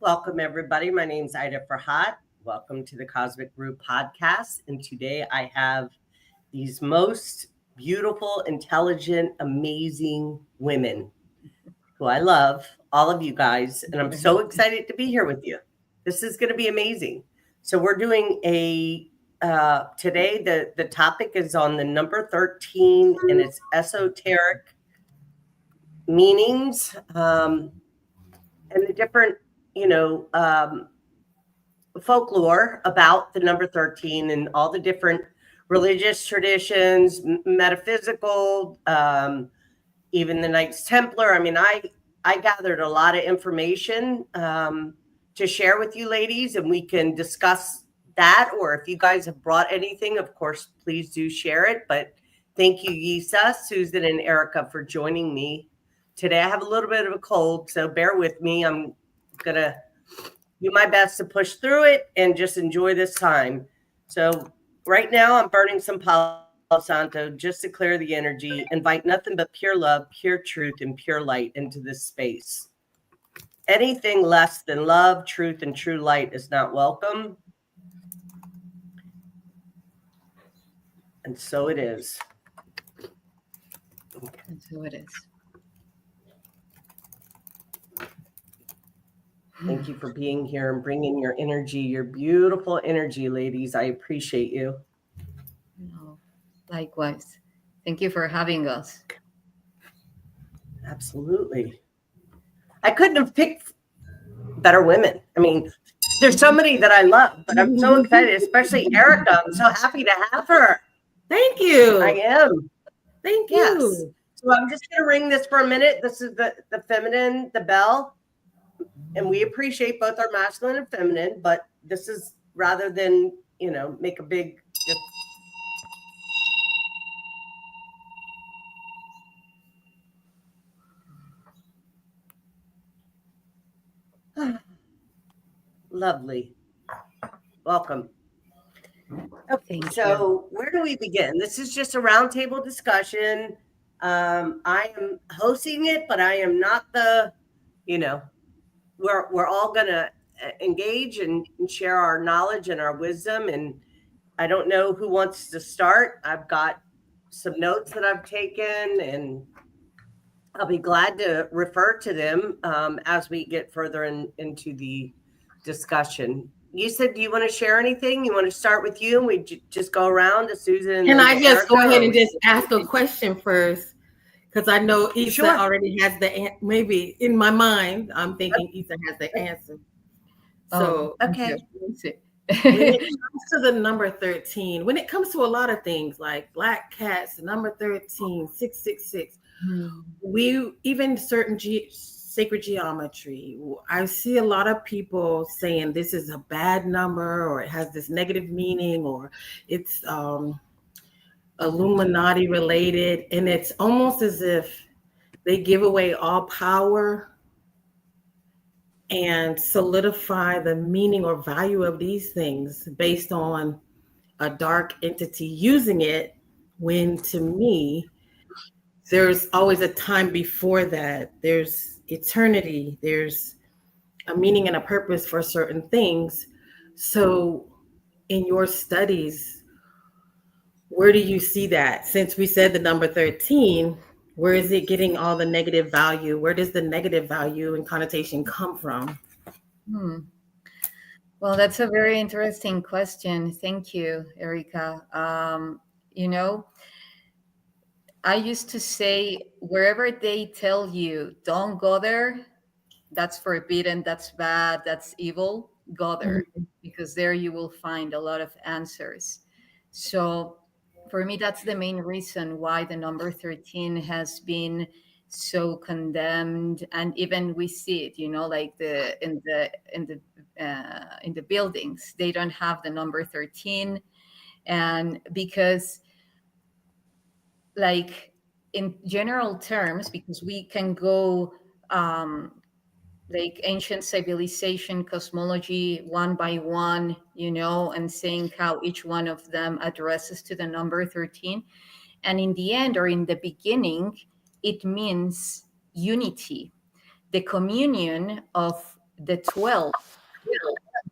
Welcome, everybody. My name is Aida Farhat. Welcome to the Cosmic Brew podcast. And today I have these most beautiful, intelligent, amazing women who I love, all of you guys. And I'm so excited to be here with you. This is going to be amazing. So we're doing today the topic is on the number 13 and its esoteric meanings and the different, folklore about the number 13 and all the different religious traditions, metaphysical, even the Knights Templar. I mean, I gathered a lot of information to share with you ladies, and we can discuss that. Or if you guys have brought anything, of course, please do share it. But thank you, Yssah, Susan, and Erika for joining me today. I have a little bit of a cold, so bear with me. I'm going to do my best to push through it and just enjoy this time. So right now I'm burning some Palo Santo just to clear the energy, invite nothing but pure love, pure truth, and pure light into this space. Anything less than love, truth, and true light is not welcome. And so it is. And so it is. Thank you for being here and bringing your energy, your beautiful energy, ladies. I appreciate you. No, likewise. Thank you for having us. Absolutely. I couldn't have picked better women. I mean, there's so many that I love, but I'm so excited, especially Erika. I'm so happy to have her. Thank you. I am. Thank you. Yes. So I'm just going to ring this for a minute. This is the feminine, the bell. And we appreciate both our masculine and feminine, but this is rather than, make a big just lovely. Welcome. Okay, so where do we begin? This is just a roundtable discussion. I am hosting it, but I am not the, we're all going to engage and share our knowledge and our wisdom. And I don't know who wants to start. I've got some notes that I've taken, and I'll be glad to refer to them as we get further into the discussion. You said, do you want to share anything? You want to start with you, and we just go around to Susan? Can I just go ahead and just ask a question first? Because I know Yssah already has maybe in my mind, I'm thinking Yssah has the answer. So, okay. When it comes to the number 13, when it comes to a lot of things like black cats, the number 13, 666, we even certain sacred geometry, I see a lot of people saying this is a bad number, or it has this negative meaning, or it's Illuminati related, and it's almost as if they give away all power and solidify the meaning or value of these things based on a dark entity using it, when to me there's always a time before that. There's eternity, there's a meaning and a purpose for certain things. So in your studies, where do you see that? Since we said the number 13, where is it getting all the negative value? Where does the negative value and connotation come from? Well, that's a very interesting question. Thank you, Erika. I used to say, wherever they tell you, don't go there, that's forbidden, that's bad, that's evil, go there, because there you will find a lot of answers. So for me, that's the main reason why the number 13 has been so condemned, and even we see it, like in the buildings, they don't have the number 13, and because, like, in general terms, because we can go like ancient civilization cosmology one by one, and saying how each one of them addresses to the number 13. And in the end, or in the beginning, it means unity, the communion of the 12.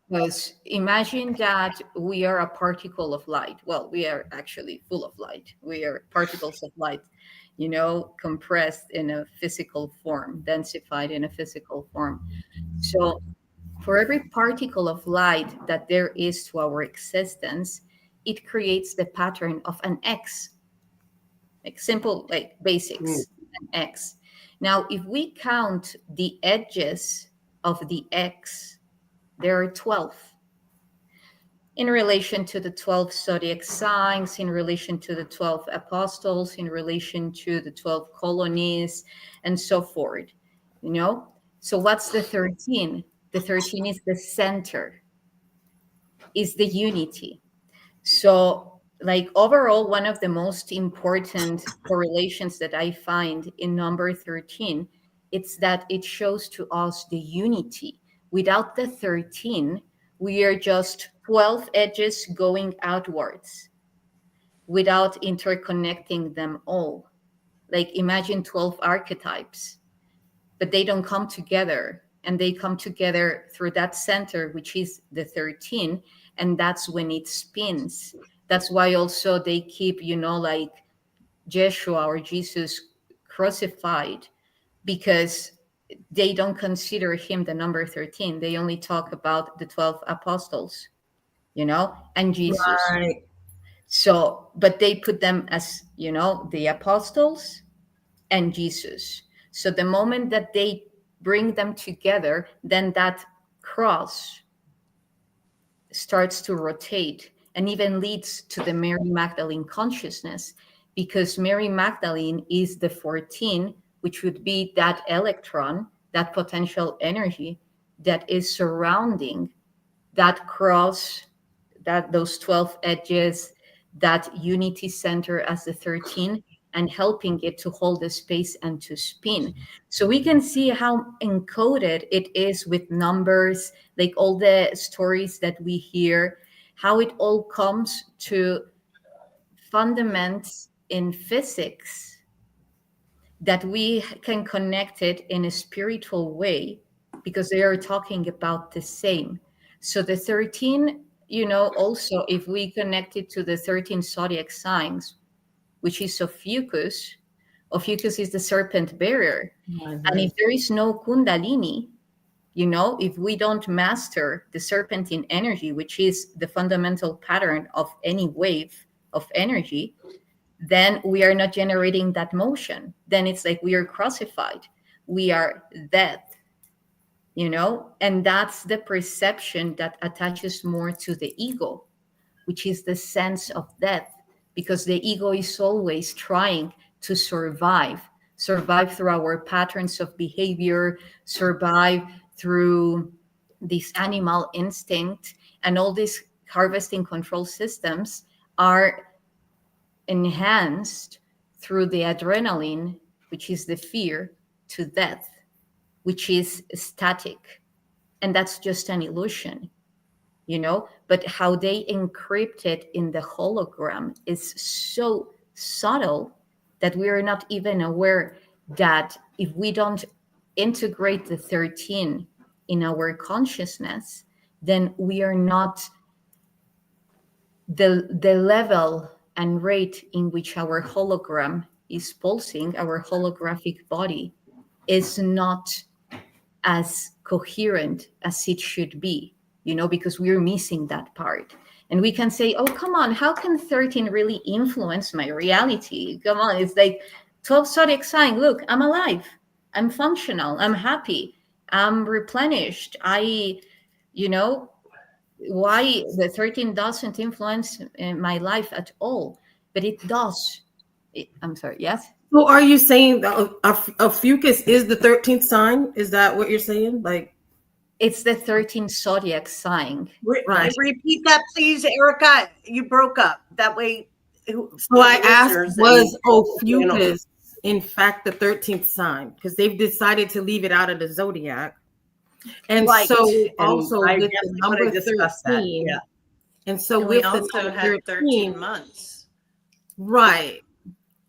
Because imagine that we are a particle of light. Well, we are actually full of light. We are particles of light, compressed in a physical form, densified in a physical form. So for every particle of light that there is to our existence, it creates the pattern of an X, like simple, like basics, an X. Now, if we count the edges of the X, there are 12 in relation to the 12 zodiac signs, in relation to the 12 apostles, in relation to the 12 colonies, and so forth. So what's the 13? The 13 is the center, is the unity. So, like, overall, one of the most important correlations that I find in number 13, it's that it shows to us the unity. Without the 13, we are just 12 edges going outwards without interconnecting them all. Like, imagine 12 archetypes, but they don't come together, and they come together through that center, which is the 13, and that's when it spins. That's why also they keep, like Yeshua or Jesus crucified, because they don't consider him the number 13. They only talk about the 12 apostles, and Jesus. Right. So, but they put them as, the apostles and Jesus. So the moment that they bring them together, then that cross starts to rotate and even leads to the Mary Magdalene consciousness, because Mary Magdalene is the 14, which would be that electron, that potential energy that is surrounding that cross, that those 12 edges, that unity center as the 13, and helping it to hold the space and to spin. So we can see how encoded it is with numbers, like all the stories that we hear, how it all comes to fundaments in physics, that we can connect it in a spiritual way, because they are talking about the same. So the 13, also, if we connect it to the 13 zodiac signs, which is Ophiuchus is the serpent bearer. Mm-hmm. And if there is no Kundalini, if we don't master the serpentine energy, which is the fundamental pattern of any wave of energy, then we are not generating that motion. Then it's like we are crucified. We are death, and that's the perception that attaches more to the ego, which is the sense of death, because the ego is always trying to survive through our patterns of behavior, survive through this animal instinct, and all these harvesting control systems are enhanced through the adrenaline, which is the fear, to death, which is static. And that's just an illusion, but how they encrypt it in the hologram is so subtle that we are not even aware that if we don't integrate the 13 in our consciousness, then we are not the level and rate in which our hologram is pulsing, our holographic body is not as coherent as it should be, because we're missing that part. And we can say, oh, come on, how can 13 really influence my reality? Come on, it's like 12 zodiac sign. Look, I'm alive, I'm functional, I'm happy, I'm replenished. Why the 13 doesn't influence my life at all? But it does. I'm sorry, yes? So are you saying that Ophiuchus is the 13th sign? Is that what you're saying? Like, it's the 13th zodiac sign. Right. Repeat that, please, Erika. You broke up. That way. So I asked, was Ophiuchus in fact the 13th sign? Because they've decided to leave it out of the zodiac. And right. So and also I with the number 13, yeah. And so and with we also the had 13 months. Right.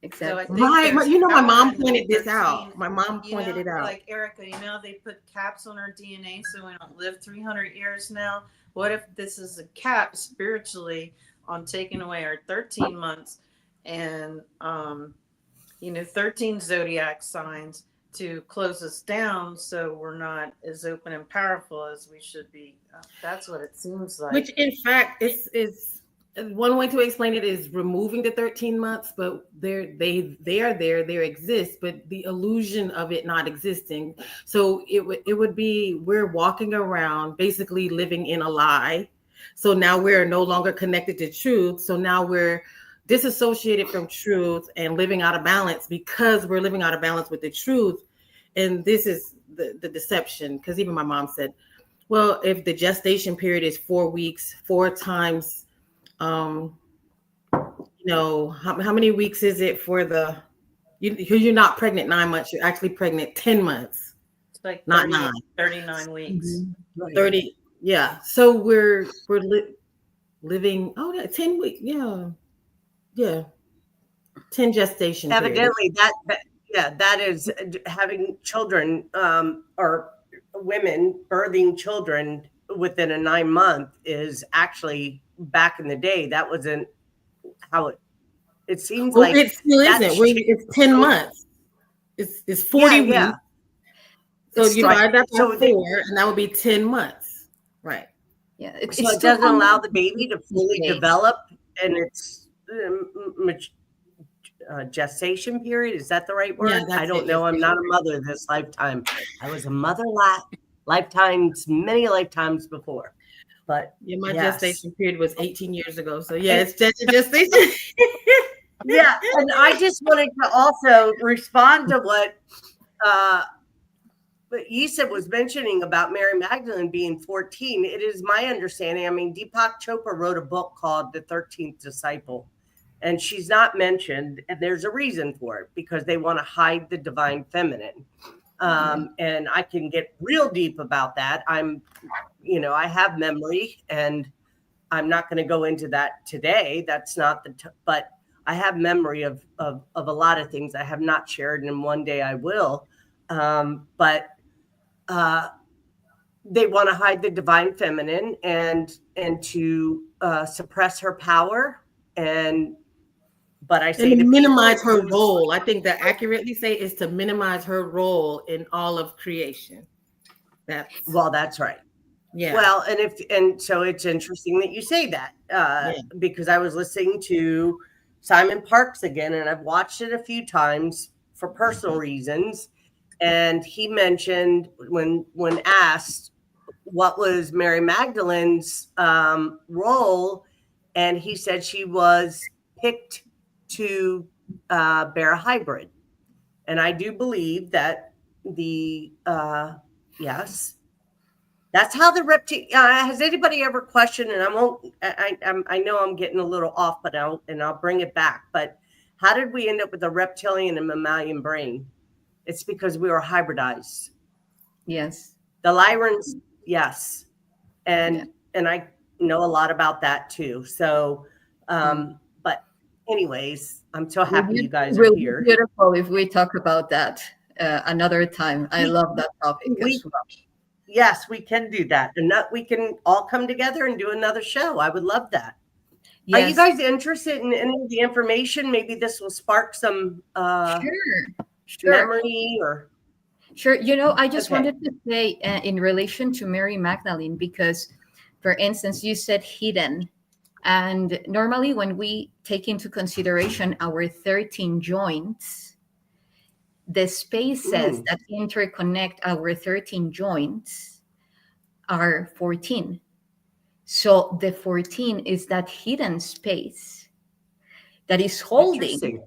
Exactly. Right. there's You know, my mom power in pointed this 13, out. My mom pointed it out. Like Erika, they put caps on our DNA so we don't live 300 years now. What if this is a cap spiritually on taking away our 13 months and 13 zodiac signs to close us down so we're not as open and powerful as we should be. That's what it seems like. Which, in fact, is one way to explain it is removing the 13 months, but they are there, they exist, but the illusion of it not existing. So it would be we're walking around basically living in a lie. So now we're no longer connected to truth. So now we're disassociated from truth and living out of balance because we're living out of balance with the truth. And this is the deception, because even my mom said, well, if the gestation period is 4 weeks, 4 times, how many weeks is it for you're not pregnant 9 months, you're actually pregnant 10 months. It's like not 9. 39 weeks. Mm-hmm. Right. 30, yeah. So we're living, 10 weeks, yeah. 10 gestation period. Evidently, that is having children, or women birthing children within a 9-month is actually, back in the day, that wasn't how it seems like. It still isn't. It's 10 months. It's 40 weeks. Yeah. So you divide that by 4, and that would be 10 months. Right. Yeah. So it doesn't allow the baby to fully develop in its gestation period. Is that the right word? Yeah, I don't know. I'm not a mother this lifetime. I was a mother many lifetimes before. But my gestation period was 18 years ago. So it's gestation. Yeah, and I just wanted to also respond to what Yssah was mentioning about Mary Magdalene being 14. It is my understanding. I mean, Deepak Chopra wrote a book called The 13th Disciple, and she's not mentioned, and there's a reason for it, because they want to hide the divine feminine. And I can get real deep about that. I have memory, and I'm not going to go into that today. That's not but I have memory of a lot of things I have not shared, and one day I will. But they want to hide the divine feminine and to suppress her power, but I say to minimize her role. I think that accurately say is to minimize her role in all of creation. That's right. Yeah. Well, and so it's interesting that you say that, because I was listening to Simon Parks again, and I've watched it a few times for personal reasons. And he mentioned when asked what was Mary Magdalene's role, and he said she was picked to bear a hybrid. And I do believe that yes, that's how the reptilian. Has anybody ever questioned? And I know I'm getting a little off, but I'll bring it back. But how did we end up with a reptilian and mammalian brain? It's because we were hybridized. Yes. The Lyrans, yes, and I know a lot about that too. So, but anyways, I'm so happy you guys are here. Beautiful if we talk about that another time. I love that topic as well. Yes, we can do that, and we can all come together and do another show. I would love that. Yes. Are you guys interested in any of the information? Maybe this will spark some memory or. Sure. I just wanted to say in relation to Mary Magdalene, because, for instance, you said hidden. And normally when we take into consideration our 13 joints, the spaces that interconnect our 13 joints are 14. So the 14 is that hidden space that is holding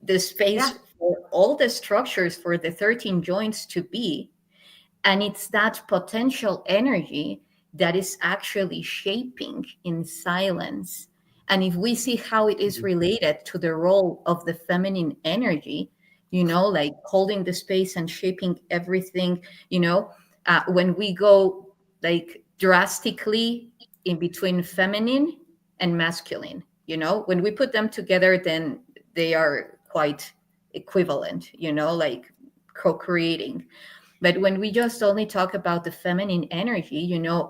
the space for all the structures for the 13 joints to be. And it's that potential energy that is actually shaping in silence. And if we see how it is related to the role of the feminine energy, like holding the space and shaping everything, when we go like drastically in between feminine and masculine, when we put them together, then they are quite equivalent, like co-creating. But when we just only talk about the feminine energy,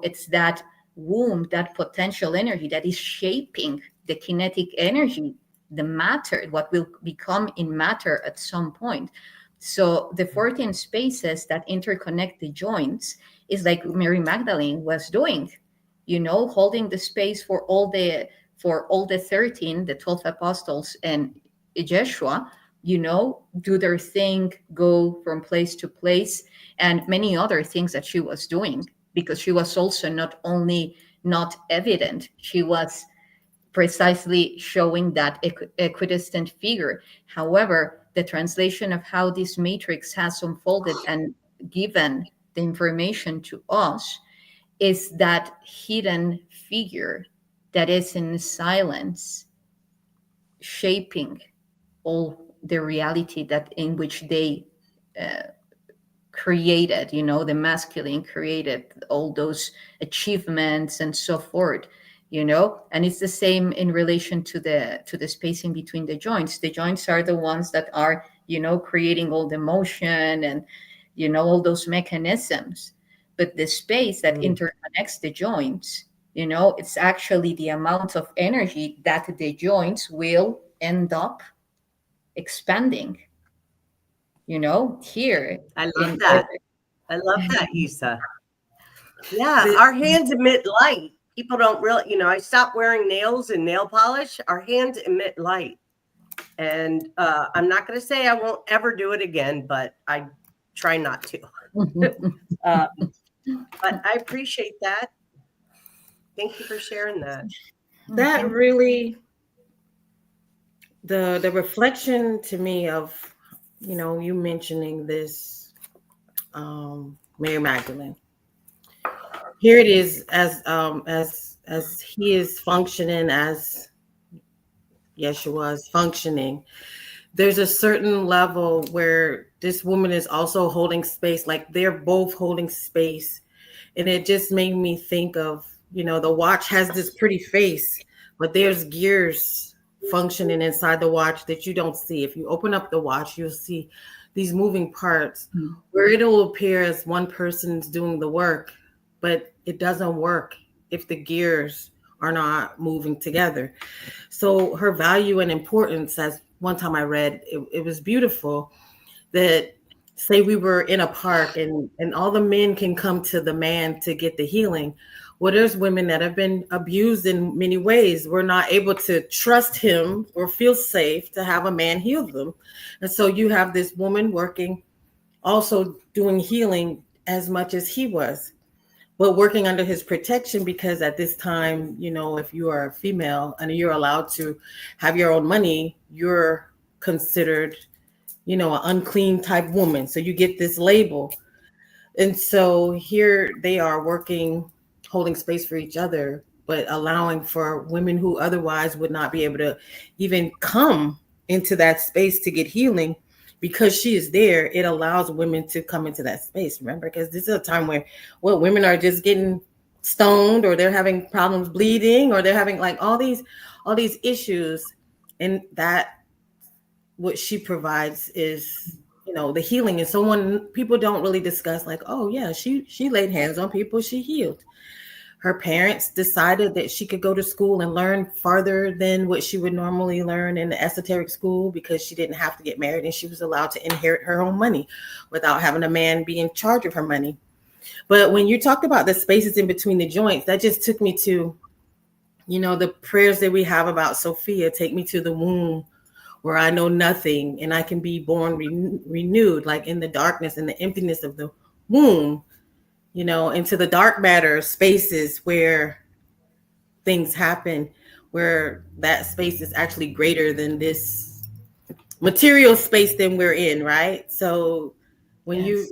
it's that womb, that potential energy that is shaping the kinetic energy, the matter, what will become in matter at some point. So the 14 spaces that interconnect the joints is like Mary Magdalene was doing, holding the space for all the 13, the 12 apostles and Yeshua, do their thing, go from place to place, and many other things that she was doing, because she was also not only not evident, she was precisely showing that equidistant figure. However, the translation of how this matrix has unfolded and given the information to us is that hidden figure that is in silence, shaping all the reality that in which they created, the masculine created all those achievements and so forth, and it's the same in relation to the spacing between the joints. The joints are the ones that are, creating all the motion and, all those mechanisms. But the space that interconnects the joints, it's actually the amount of energy that the joints will end up expanding, here. I love that. I love that, Yssah. Yeah, our hands emit light. People don't really, I stopped wearing nails and nail polish. Our hands emit light. And I'm not going to say I won't ever do it again, but I try not to. But I appreciate that. Thank you for sharing that. That really, the reflection to me of, you mentioning this, Mary Magdalene. Here it is, as he is functioning, as Yeshua is functioning. There's a certain level where this woman is also holding space, like they're both holding space. And it just made me think of, the watch has this pretty face, but there's gears functioning inside the watch that you don't see. If you open up the watch, you'll see these moving parts where it'll appear as one person's doing the work, but it doesn't work if the gears are not moving together. So her value and importance, as one time I read, it was beautiful, that say we were in a park and all the men can come to the man to get the healing. Well, there's women that have been abused in many ways. We're not able to trust him or feel safe to have a man heal them. And so you have this woman working, also doing healing as much as he was, but working under his protection, because at this time, if you are a female and you're allowed to have your own money, you're considered, an unclean type woman. So you get this label. And so here they are working, holding space for each other, but allowing for women who otherwise would not be able to even come into that space to get healing. Because she is there, it allows women to come into that space. Remember, because this is a time where, women are just getting stoned, or they're having problems bleeding, or they're having like all these issues. And that what she provides is, the healing. And people don't really discuss like, oh yeah, she laid hands on people, she healed. Her parents decided that she could go to school and learn farther than what she would normally learn in the esoteric school, because she didn't have to get married and she was allowed to inherit her own money without having a man be in charge of her money. But when you talked about the spaces in between the joints, that just took me to, the prayers that we have about Sophia, take me to the womb where I know nothing and I can be born renewed, like in the darkness and the emptiness of the womb. Into the dark matter spaces where things happen, where that space is actually greater than this material space than we're in, right? So when you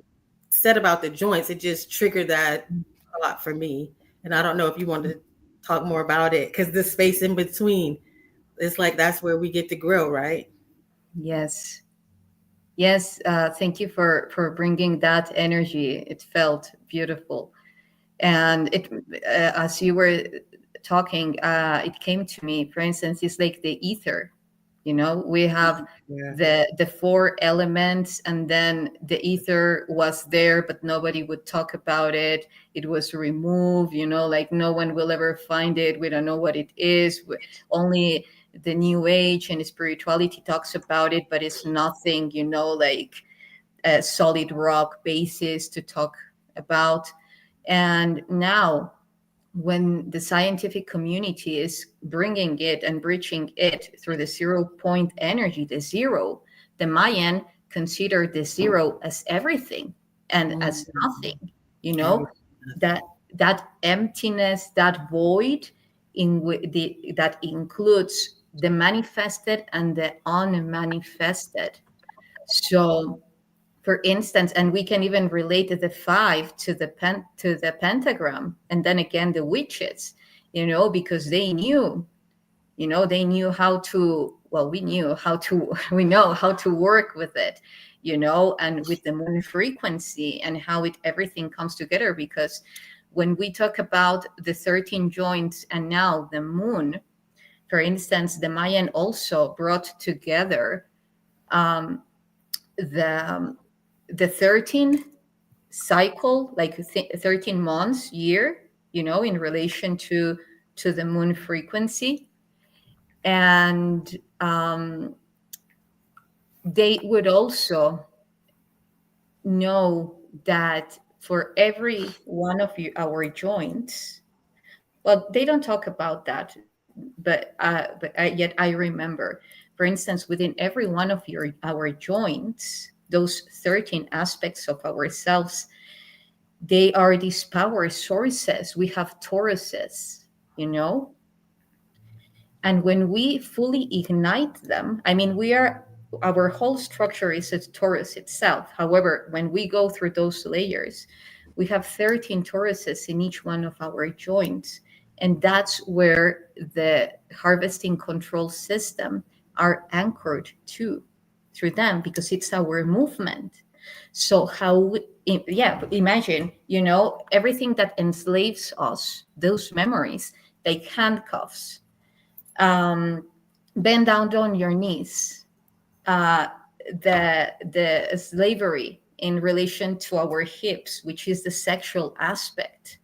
said about the joints, it just triggered that a lot for me. And I don't know if you want to talk more about it, because the space in between, it's like that's where we get to grow, right? Yes. Thank you for bringing that energy. It felt beautiful, and it as you were talking, it came to me. For instance, it's like the ether, We have the four elements, and then the ether was there, but nobody would talk about it. It was removed, like no one will ever find it. We don't know what it is. Only the New Age and spirituality talks about it, but it's nothing, like a solid rock basis to talk about. And now, when the scientific community is bringing it and breaching it through the 0 point energy, the Mayan considered the zero as everything and as nothing, that emptiness, that void that includes the manifested and the unmanifested. So, for instance, and we can even relate the 5 to the pentagram, and then again the witches, because they knew how to. Well, we know how to work with it, and with the moon frequency and how everything comes together. Because when we talk about the 13 joints and now the moon, for instance, the Mayan also brought together the 13 cycle, like 13 months, year, in relation to the moon frequency. And they would also know that for every one of our joints, well, they don't talk about that, but yet I remember, for instance, within every one of our joints, those 13 aspects of ourselves, they are these power sources. We have Tauruses, and when we fully ignite them, our whole structure is a Taurus itself. However, when we go through those layers, we have 13 Tauruses in each one of our joints. And that's where the harvesting control system are anchored through them, because it's our movement. So imagine, everything that enslaves us, those memories, like handcuffs, bend down on your knees, the slavery in relation to our hips, which is the sexual aspect.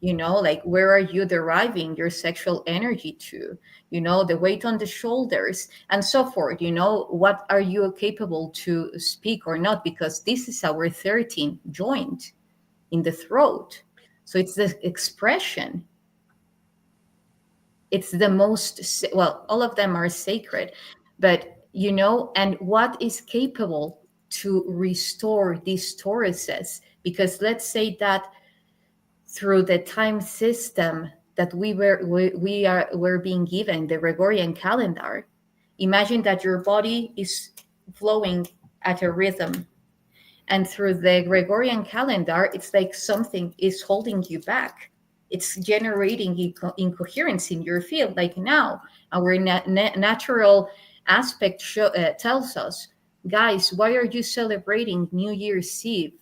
Like, where are you deriving your sexual energy to? The weight on the shoulders and so forth. What are you capable to speak or not? Because this is our 13th joint in the throat. So it's the expression. It's the most, well, all of them are sacred, but, and what is capable to restore these Tauruses? Because let's say that through the time system that we're being given, the Gregorian calendar, imagine that your body is flowing at a rhythm, and through the Gregorian calendar, it's like something is holding you back. It's generating incoherence in your field. Like now, our natural aspect tells us, guys, why are you celebrating New Year's Eve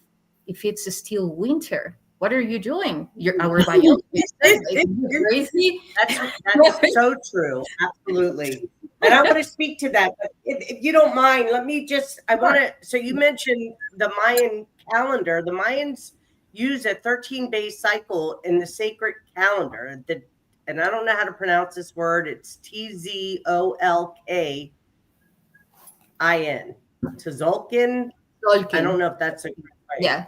if it's still winter? What are you doing? Our biology says, like, you're crazy. That's so true. Absolutely. And I want to speak to that. But if you don't mind, so you mentioned the Mayan calendar. The Mayans use a 13-day cycle in the sacred calendar. And I don't know how to pronounce this word. It's Tzolkin. Tzolkin. I don't know if that's right. Yeah.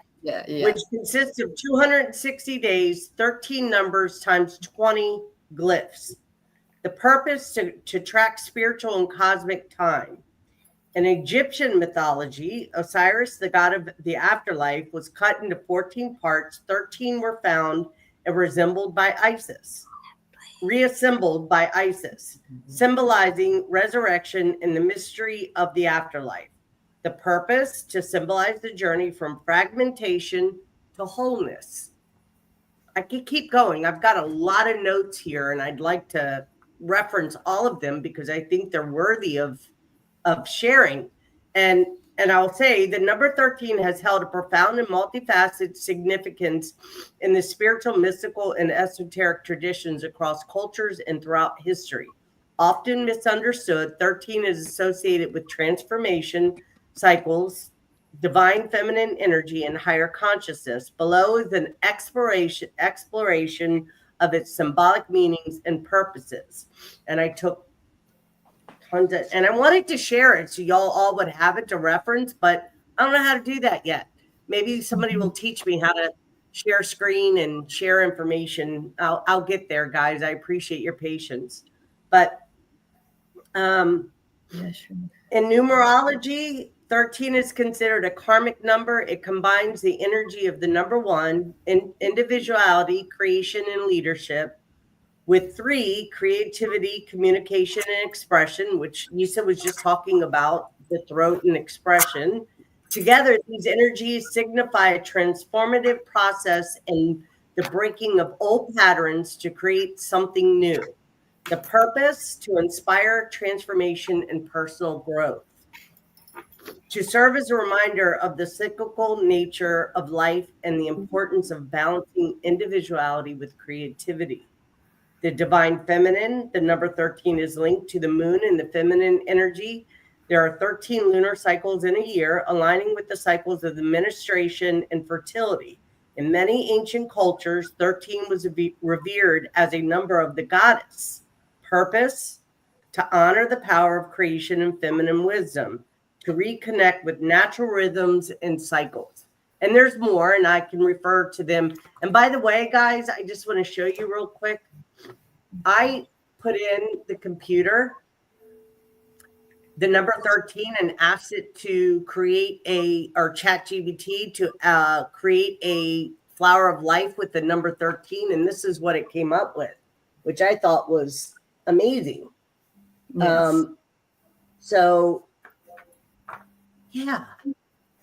Which consists of 260 days, 13 numbers times 20 glyphs. The purpose to track spiritual and cosmic time. In Egyptian mythology, Osiris, the god of the afterlife, was cut into 14 parts. 13 were found and reassembled by Isis, symbolizing resurrection and the mystery of the afterlife. The purpose, to symbolize the journey from fragmentation to wholeness. I could keep going. I've got a lot of notes here, and I'd like to reference all of them because I think they're worthy of sharing. And I'll say the number 13 has held a profound and multifaceted significance in the spiritual, mystical, and esoteric traditions across cultures and throughout history. Often misunderstood, 13 is associated with transformation cycles, divine feminine energy, and higher consciousness. Below is an exploration of its symbolic meanings and purposes. And I took tons of, and I wanted to share it so y'all all would have it to reference, but I don't know how to do that yet. Maybe somebody will teach me how to share screen and share information. I'll get there, guys. I appreciate your patience. But Yeah, sure. in numerology, 13 is considered a karmic number. It combines the energy of the number one, individuality, creation, and leadership, with 3, creativity, communication, and expression, which Yssah was just talking about, the throat and expression. Together, these energies signify a transformative process and the breaking of old patterns to create something new. The purpose to inspire transformation and personal growth. To serve as a reminder of the cyclical nature of life and the importance of balancing individuality with creativity. The divine feminine, the number 13 is linked to the moon and the feminine energy. There are 13 lunar cycles in a year, aligning with the cycles of the menstruation and fertility. In many ancient cultures, 13 was revered as a number of the goddess. Purpose, to honor the power of creation and feminine wisdom, to reconnect with natural rhythms and cycles. And there's more, and I can refer to them. And by the way, guys, I just want to show you real quick. I put in the computer the number 13 and asked it to create or ChatGPT to create a flower of life with the number 13. And this is what it came up with, which I thought was amazing. Yes. So, yeah.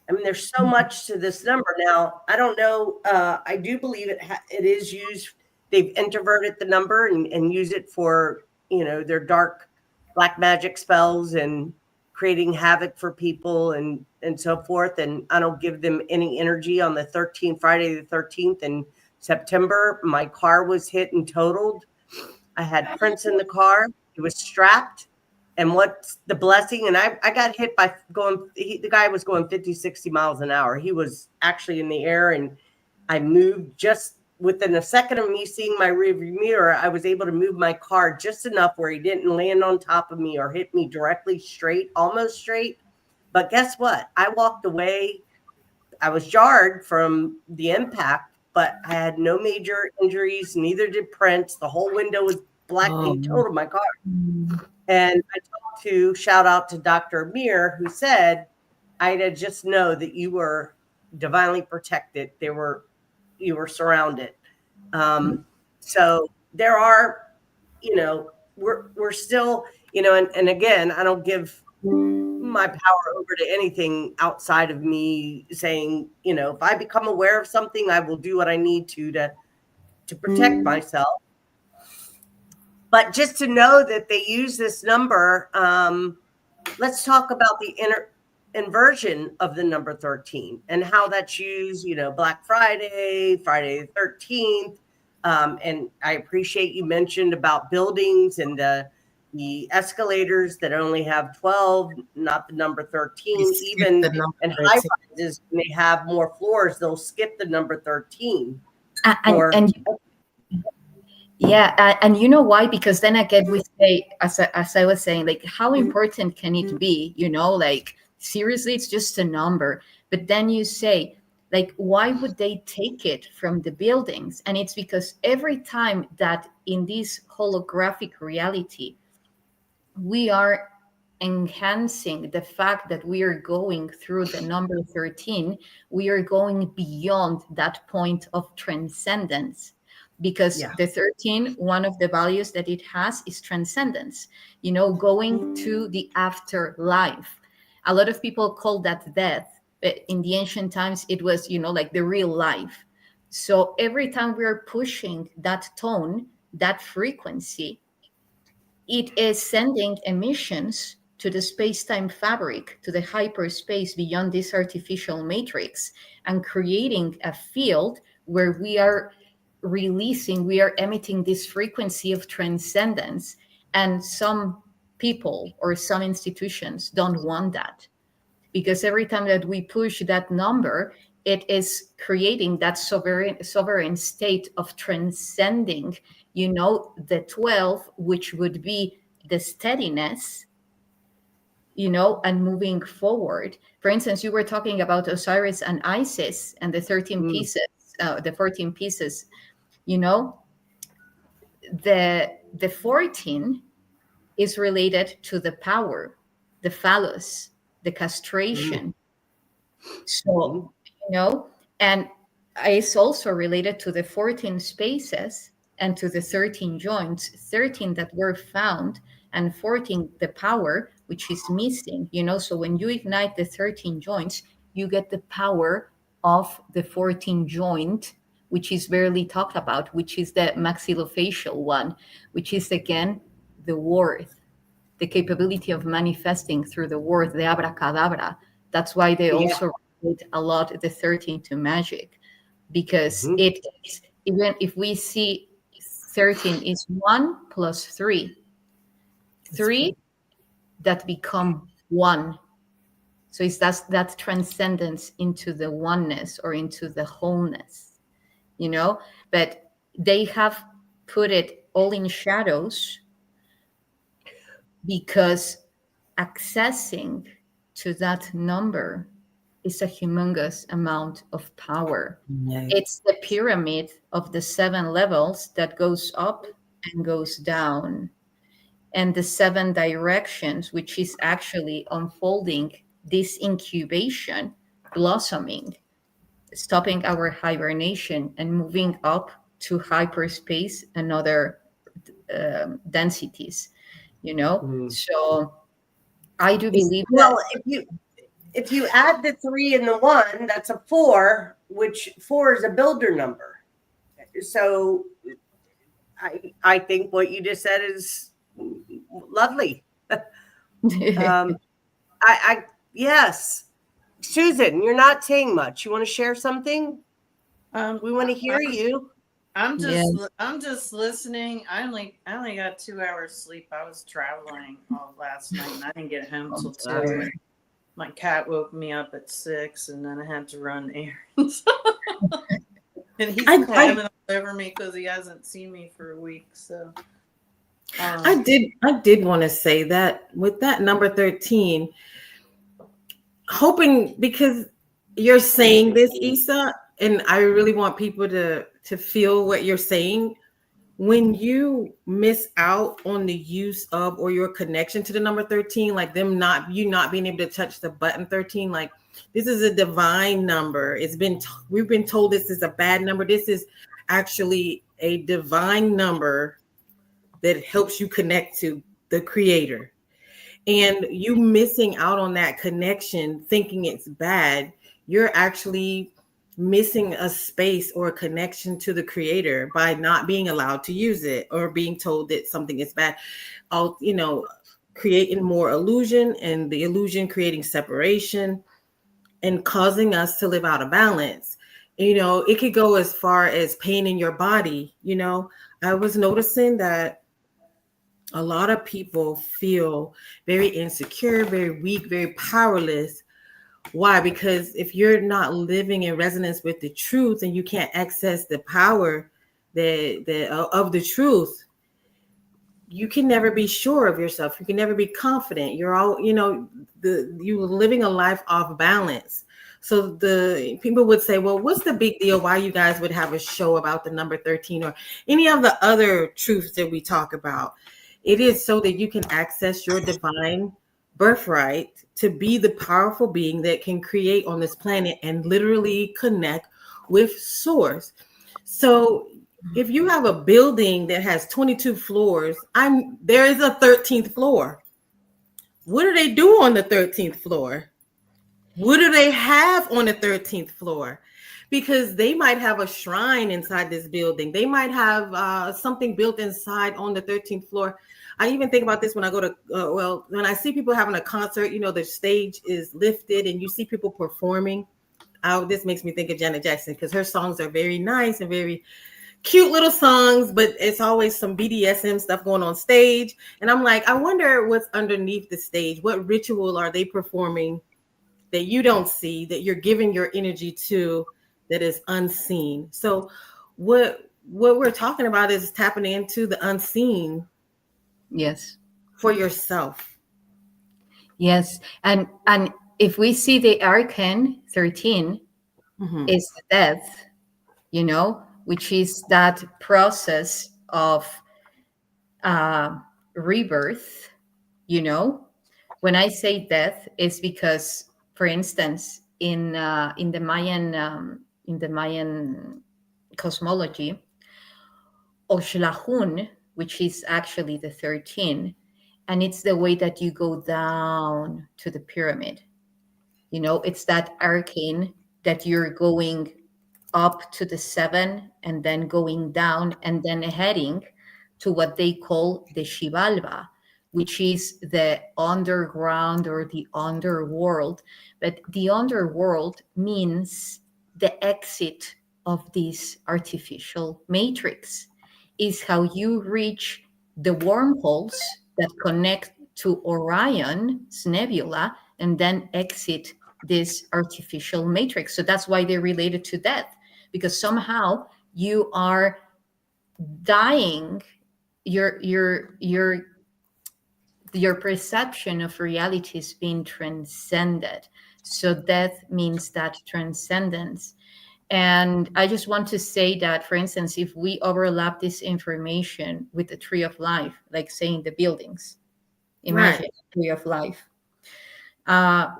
I mean, there's so much to this number. Now, I don't know. I do believe it is used. They've introverted the number and use it for, their dark black magic spells and creating havoc for people and so forth. And I don't give them any energy. On the 13th, Friday the 13th in September, my car was hit and totaled. I had Prince in the car. He was strapped. And what's the blessing? And I got hit by the guy was going 50, 60 miles an hour. He was actually in the air, and I moved just within a second of me seeing my rearview mirror. I was able to move my car just enough where he didn't land on top of me or hit me directly straight, almost straight. But guess what? I walked away. I was jarred from the impact, but I had no major injuries. Neither did Prince. The whole window was black. He totaled my car. And I talked shout out to Dr. Amir, who said, Ida, just know that you were divinely protected. You were surrounded. So there are, we're still, and again, I don't give my power over to anything outside of me saying, if I become aware of something, I will do what I need to protect myself. But just to know that they use this number, let's talk about the inversion of the number 13 and how that's used, Black Friday, Friday the 13th. And I appreciate you mentioned about buildings and the escalators that only have 12, not the number 13. Even in high rises, when they have more floors, they'll skip the number 13. And you know why? Because then again, we say, as I was saying, like, how important can it be? Like, seriously, it's just a number. But then you say, like, why would they take it from the buildings? And it's because every time that in this holographic reality, we are enhancing the fact that we are going through the number 13, we are going beyond that point of transcendence. Because the 13, one of the values that it has is transcendence, going to the afterlife. A lot of people call that death, but in the ancient times, it was, like the real life. So every time we are pushing that tone, that frequency, it is sending emissions to the space-time fabric, to the hyperspace beyond this artificial matrix, and creating a field where we are emitting this frequency of transcendence. And some people or some institutions don't want that, because every time that we push that number, it is creating that sovereign state of transcending, the 12, which would be the steadiness, and moving forward. For instance, you were talking about Osiris and Isis and the 13 pieces, the 14 pieces, the 14 is related to the power, the phallus, the castration. So, and it's also related to the 14 spaces and to the 13 joints, 13 that were found, and 14 the power, which is missing. So when you ignite the 13 joints, you get the power of the 14 joint, which is barely talked about, which is the maxillofacial one, which is again the worth, the capability of manifesting through the word, the abracadabra. That's why they also relate a lot the 13 to magic, because it is, even if we see 13 is 1 plus 3 that become 1. So it's that transcendence into the oneness or into the wholeness, but they have put it all in shadows, because accessing to that number is a humongous amount of power. Yes. It's the pyramid of the 7 levels that goes up and goes down, and the 7 directions, which is actually unfolding this incubation, blossoming, stopping our hibernation and moving up to hyperspace and other densities, So I do believe well, if you add the 3 and the 1, that's a 4, which 4 is a builder number. So I think what you just said is lovely. Yes. Susan, you're not saying much. You want to share something? We want to hear you. I'm just listening. I only got 2 hours sleep. I was traveling all last night, and I didn't get home till 2. And my cat woke me up at 6, and then I had to run errands. And he's climbing all over me because he hasn't seen me for a week. So I did want to say that with that number 13, hoping, because you're saying this, Yssah, and I really want people to feel what you're saying. When you miss out on the use of or your connection to the number 13, like you not being able to touch the button 13, like this is a divine number. We've been told this is a bad number. This is actually a divine number that helps you connect to the creator. And you missing out on that connection, thinking it's bad, you're actually missing a space or a connection to the creator by not being allowed to use it, or being told that something is bad. Creating more illusion, and the illusion creating separation and causing us to live out of balance. It could go as far as pain in your body. I was noticing that a lot of people feel very insecure, very weak, very powerless. Why? Because if you're not living in resonance with the truth, and you can't access the power of the truth, you can never be sure of yourself. You can never be confident. You're all, you're living a life off balance. So the people would say, well, what's the big deal? Why you guys would have a show about the number 13 or any of the other truths that we talk about? It is so that you can access your divine birthright to be the powerful being that can create on this planet and literally connect with source. So if you have a building that has 22 floors, there is a 13th floor. What do they do on the 13th floor? What do they have on the 13th floor? Because they might have a shrine inside this building. They might have something built inside on the 13th floor. I even think about this when I go to, when I see people having a concert, the stage is lifted and you see people performing. This makes me think of Janet Jackson, because her songs are very nice and very cute little songs, but it's always some BDSM stuff going on stage. And I'm like, I wonder what's underneath the stage. What ritual are they performing that you don't see, that you're giving your energy to, that is unseen? So what we're talking about is tapping into the unseen. Yes. For yourself. Yes. And if we see the arcane 13 is death, you know, which is that process of rebirth, you know. When I say death, it's because, for instance, in the Mayan cosmology, Oxlahun, which is actually the 13, and it's the way that you go down to the pyramid. You know, it's that arcane that you're going up to the 7 and then going down and then heading to what they call the Shivalva, which is the underground or the underworld. But the underworld means the exit of this artificial matrix, is how you reach the wormholes that connect to Orion's nebula and then exit this artificial matrix. So that's why they're related to death, because somehow you are dying, your perception of reality is being transcended. So death means that transcendence. And I just want to say that, for instance, if we overlap this information with the tree of life, like saying the buildings, imagine the tree of life.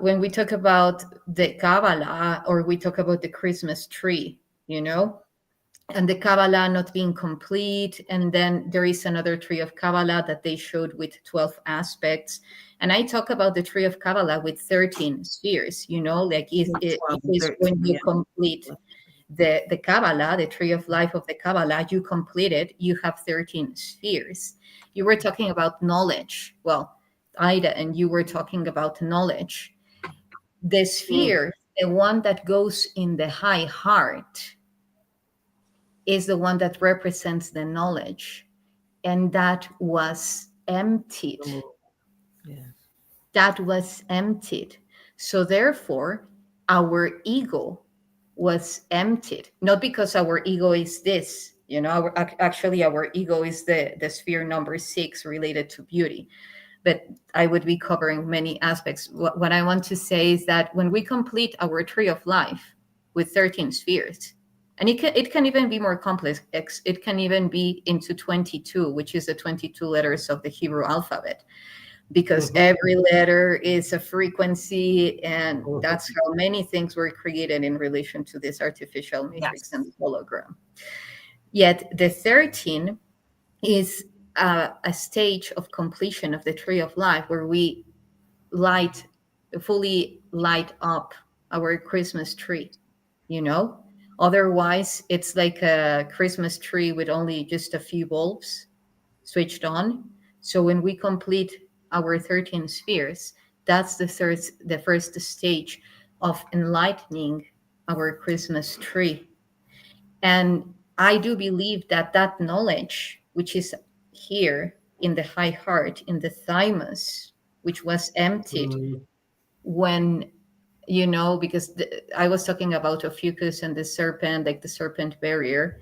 When we talk about the Kabbalah, or we talk about the Christmas tree, you know, and the Kabbalah not being complete. And then there is another tree of Kabbalah that they showed with 12 aspects. And I talk about the tree of Kabbalah with 13 spheres, you know, like it is when you complete the Kabbalah, the tree of life of the Kabbalah, you complete it, you have 13 spheres. You were talking about knowledge. Well, Aida, and you were talking about knowledge. The sphere, the one that goes in the high heart, is the one that represents the knowledge, and that was emptied. That was emptied. So therefore, our ego was emptied, not because our ego is this, you know, actually our ego is the sphere number 6 related to beauty. But I would be covering many aspects. What I want to say is that when we complete our tree of life with 13 spheres, and it can even be more complex. It can even be into 22, which is the 22 letters of the Hebrew alphabet, because every letter is a frequency, and that's how many things were created in relation to this artificial matrix and hologram. Yet the 13 is a stage of completion of the tree of life, where we fully light up our Christmas tree, you know. Otherwise, it's like a Christmas tree with only just a few bulbs switched on. So when we complete our 13 spheres, that's the first stage of enlightening our Christmas tree. And I do believe that that knowledge, which is here in the high heart, in the thymus, which was emptied when, you know, because I was talking about Ophiuchus and the serpent, like the serpent barrier.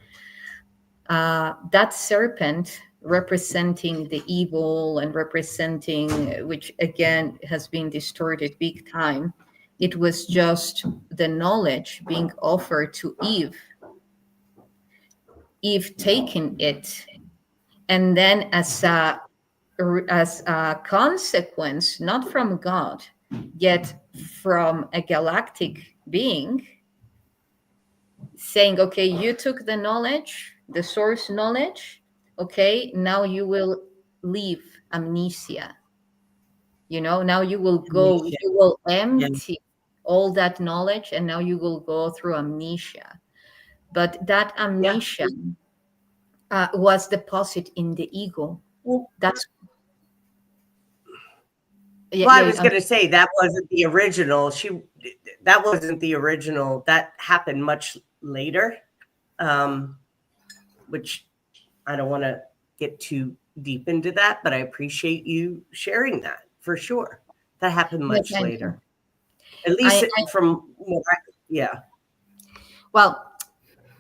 That serpent representing the evil and representing, which again has been distorted big time. It was just the knowledge being offered to Eve. Eve taking it, and then as a consequence, not from God, yet from a galactic being, saying, okay, you took the knowledge, the source knowledge, okay, now you will leave amnesia. You know, now you will go, you will empty all that knowledge, and now you will go through amnesia. But that amnesia was deposited in the ego. That's I was going to say that wasn't the original. That wasn't the original. That happened much later. which I don't want to get too deep into that, but I appreciate you sharing that for sure. That happened much thank later. At least from what yeah. Well,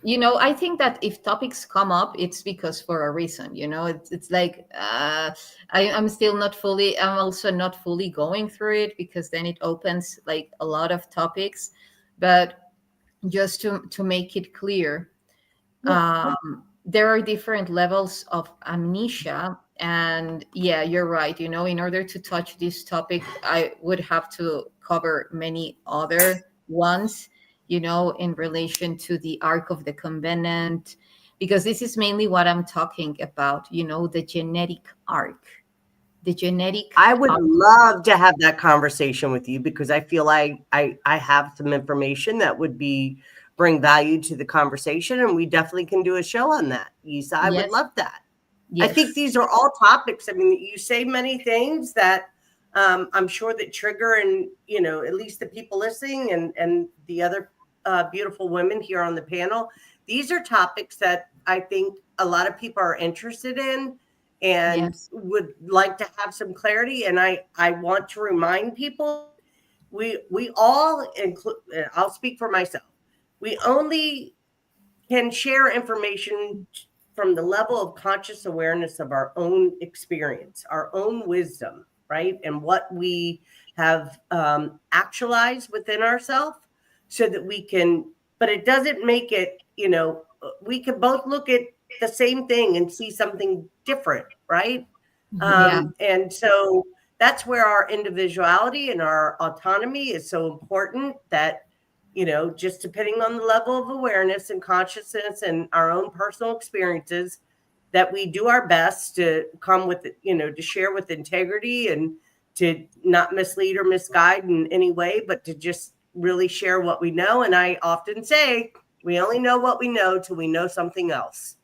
I think that if topics come up, it's because for a reason. It's like I'm still not fully. I'm also not fully going through it because then it opens like a lot of topics. But just to make it clear, there are different levels of amnesia, and yeah, you're right. In order to touch this topic, I would have to cover many other ones, in relation to the Ark of the Covenant, because this is mainly what I'm talking about, the genetic arc. I would love to have that conversation with you because I feel I have some information that would bring value to the conversation, and we definitely can do a show on that. Yssah, I would love that. Yes. I think these are all topics. I mean, you say many things that I'm sure that trigger, and at least the people listening and the other beautiful women here on the panel. These are topics that I think a lot of people are interested in and would like to have some clarity. And I want to remind people, we all include, I'll speak for myself, we only can share information from the level of conscious awareness of our own experience, our own wisdom, right? And what we have actualized within ourselves, so that we can, but it doesn't make it, we can both look at the same thing and see something different, right? And so that's where our individuality and our autonomy is so important, that just depending on the level of awareness and consciousness and our own personal experiences, that we do our best to come with, to share with integrity and to not mislead or misguide in any way, but to just really share what we know. And I often say, we only know what we know till we know something else.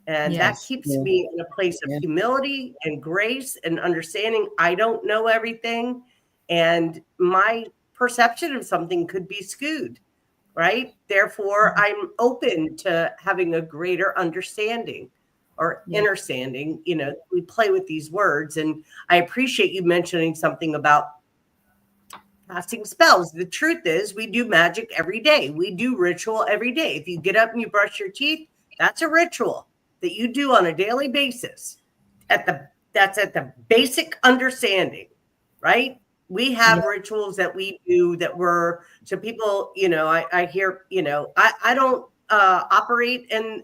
And that keeps me in a place of humility and grace and understanding I don't know everything. And my perception of something could be skewed, right? Therefore, I'm open to having a greater understanding or understanding. We play with these words. And I appreciate you mentioning something about casting spells. The truth is, we do magic every day. We do ritual every day. If you get up and you brush your teeth, that's a ritual that you do on a daily basis. That's at the basic understanding, right? We have rituals that we do so people, I hear, I don't operate in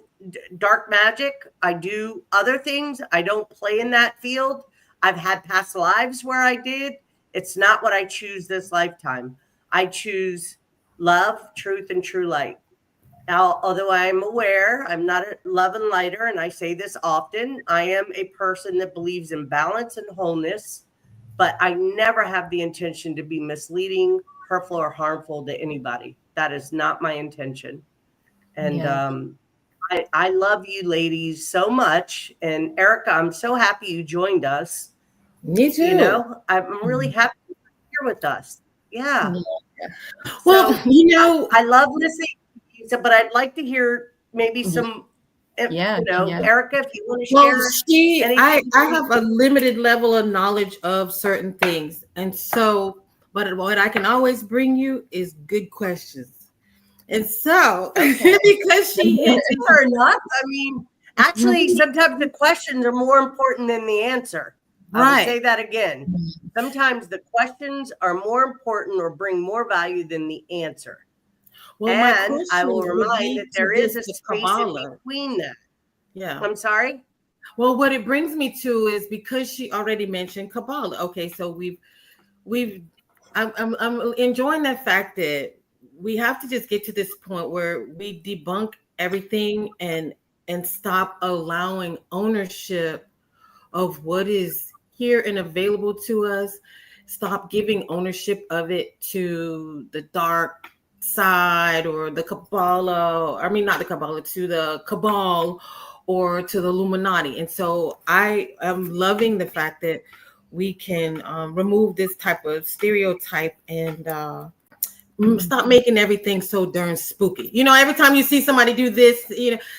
dark magic. I do other things. I don't play in that field. I've had past lives where I did. It's not what I choose this lifetime. I choose love, truth, and true light. Now, although I'm aware I'm not a love and lighter, and I say this often, I am a person that believes in balance and wholeness, but I never have the intention to be misleading, hurtful, or harmful to anybody. That is not my intention. And I love you ladies so much. And Erika, I'm so happy you joined us. Me too. I'm really happy you're here with us. Yeah. Well, so, I love listening, but I'd like to hear maybe some, Erika, if you want to share. I have a limited level of knowledge of certain things. And so, but what I can always bring you is good questions. And so, because she hits fair enough. I mean, actually, sometimes the questions are more important than the answer. I will say that again. Sometimes the questions are more important or bring more value than the answer. Well, and I will remind that there is a space in between that. Yeah. I'm sorry? Well, what it brings me to is, because she already mentioned Kabbalah. Okay, so I'm enjoying that fact that we have to just get to this point where we debunk everything and stop allowing ownership of what is here and available to us. Stop giving ownership of it to the dark side or the Kabbalah. I mean, not the Kabbalah, to the Cabal or to the Illuminati. And so I am loving the fact that we can remove this type of stereotype and Stop making everything so darn spooky. Every time you see somebody do this,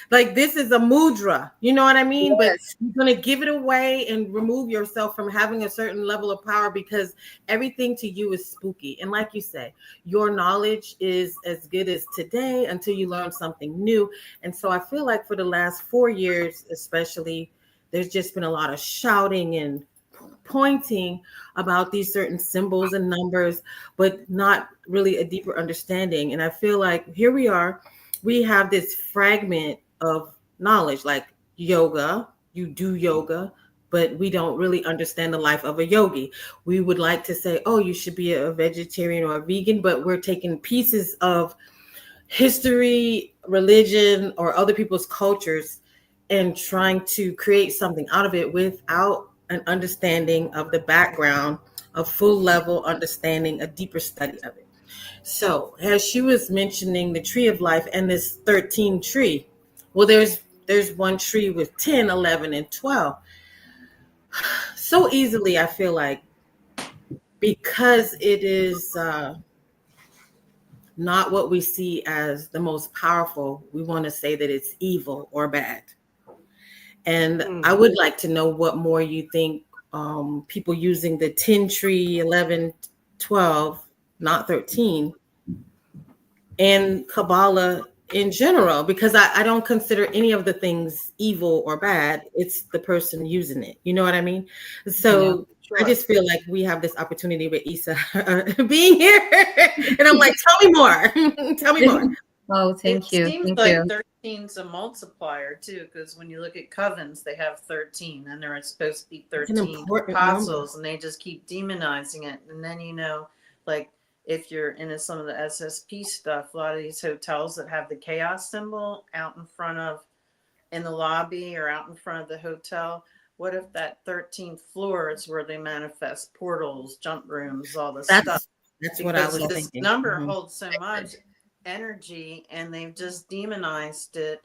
like this is a mudra, you know what I mean? Yes. But you're going to give it away and remove yourself from having a certain level of power because everything to you is spooky. And like you say, your knowledge is as good as today until you learn something new. And so I feel like for the last 4 years, especially, there's just been a lot of shouting and pointing about these certain symbols and numbers, but not really a deeper understanding. And I feel like here we have this fragment of knowledge, like yoga, you do yoga, but we don't really understand the life of a yogi. We would like to say, oh, you should be a vegetarian or a vegan, but we're taking pieces of history, religion, or other people's cultures and trying to create something out of it without an understanding of the background, a full level understanding, a deeper study of it. So as she was mentioning the tree of life and this 13 tree, well, there's one tree with 10, 11, and 12. So easily, I feel like, because it is not what we see as the most powerful, we want to say that it's evil or bad. And I would like to know what more you think people using the 10 tree, 11, 12, not 13, and Kabbalah in general, because I don't consider any of the things evil or bad. It's the person using it. You know what I mean? So I just feel like we have this opportunity with Yssah being here. And I'm like, tell me more. Tell me more. Oh, thank you. It seems Thank like you. 13's a multiplier too, because when you look at covens, they have 13, and they're supposed to be 13 apostles, and they just keep demonizing it. And then like if you're into some of the SSP stuff, a lot of these hotels that have the chaos symbol out in front of, in the lobby or out in front of the hotel. What if that 13th floor is where they manifest portals, jump rooms, all this stuff? That's what I was this thinking. Number holds so much energy, and they've just demonized it.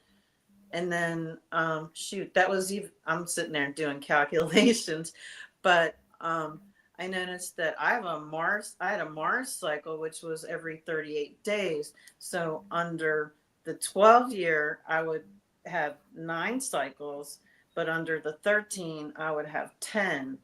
And then that was even, I'm sitting there doing calculations, but I noticed that I had a Mars cycle, which was every 38 days. So under the 12 year, I would have 9 cycles, but under the 13, I would have 10.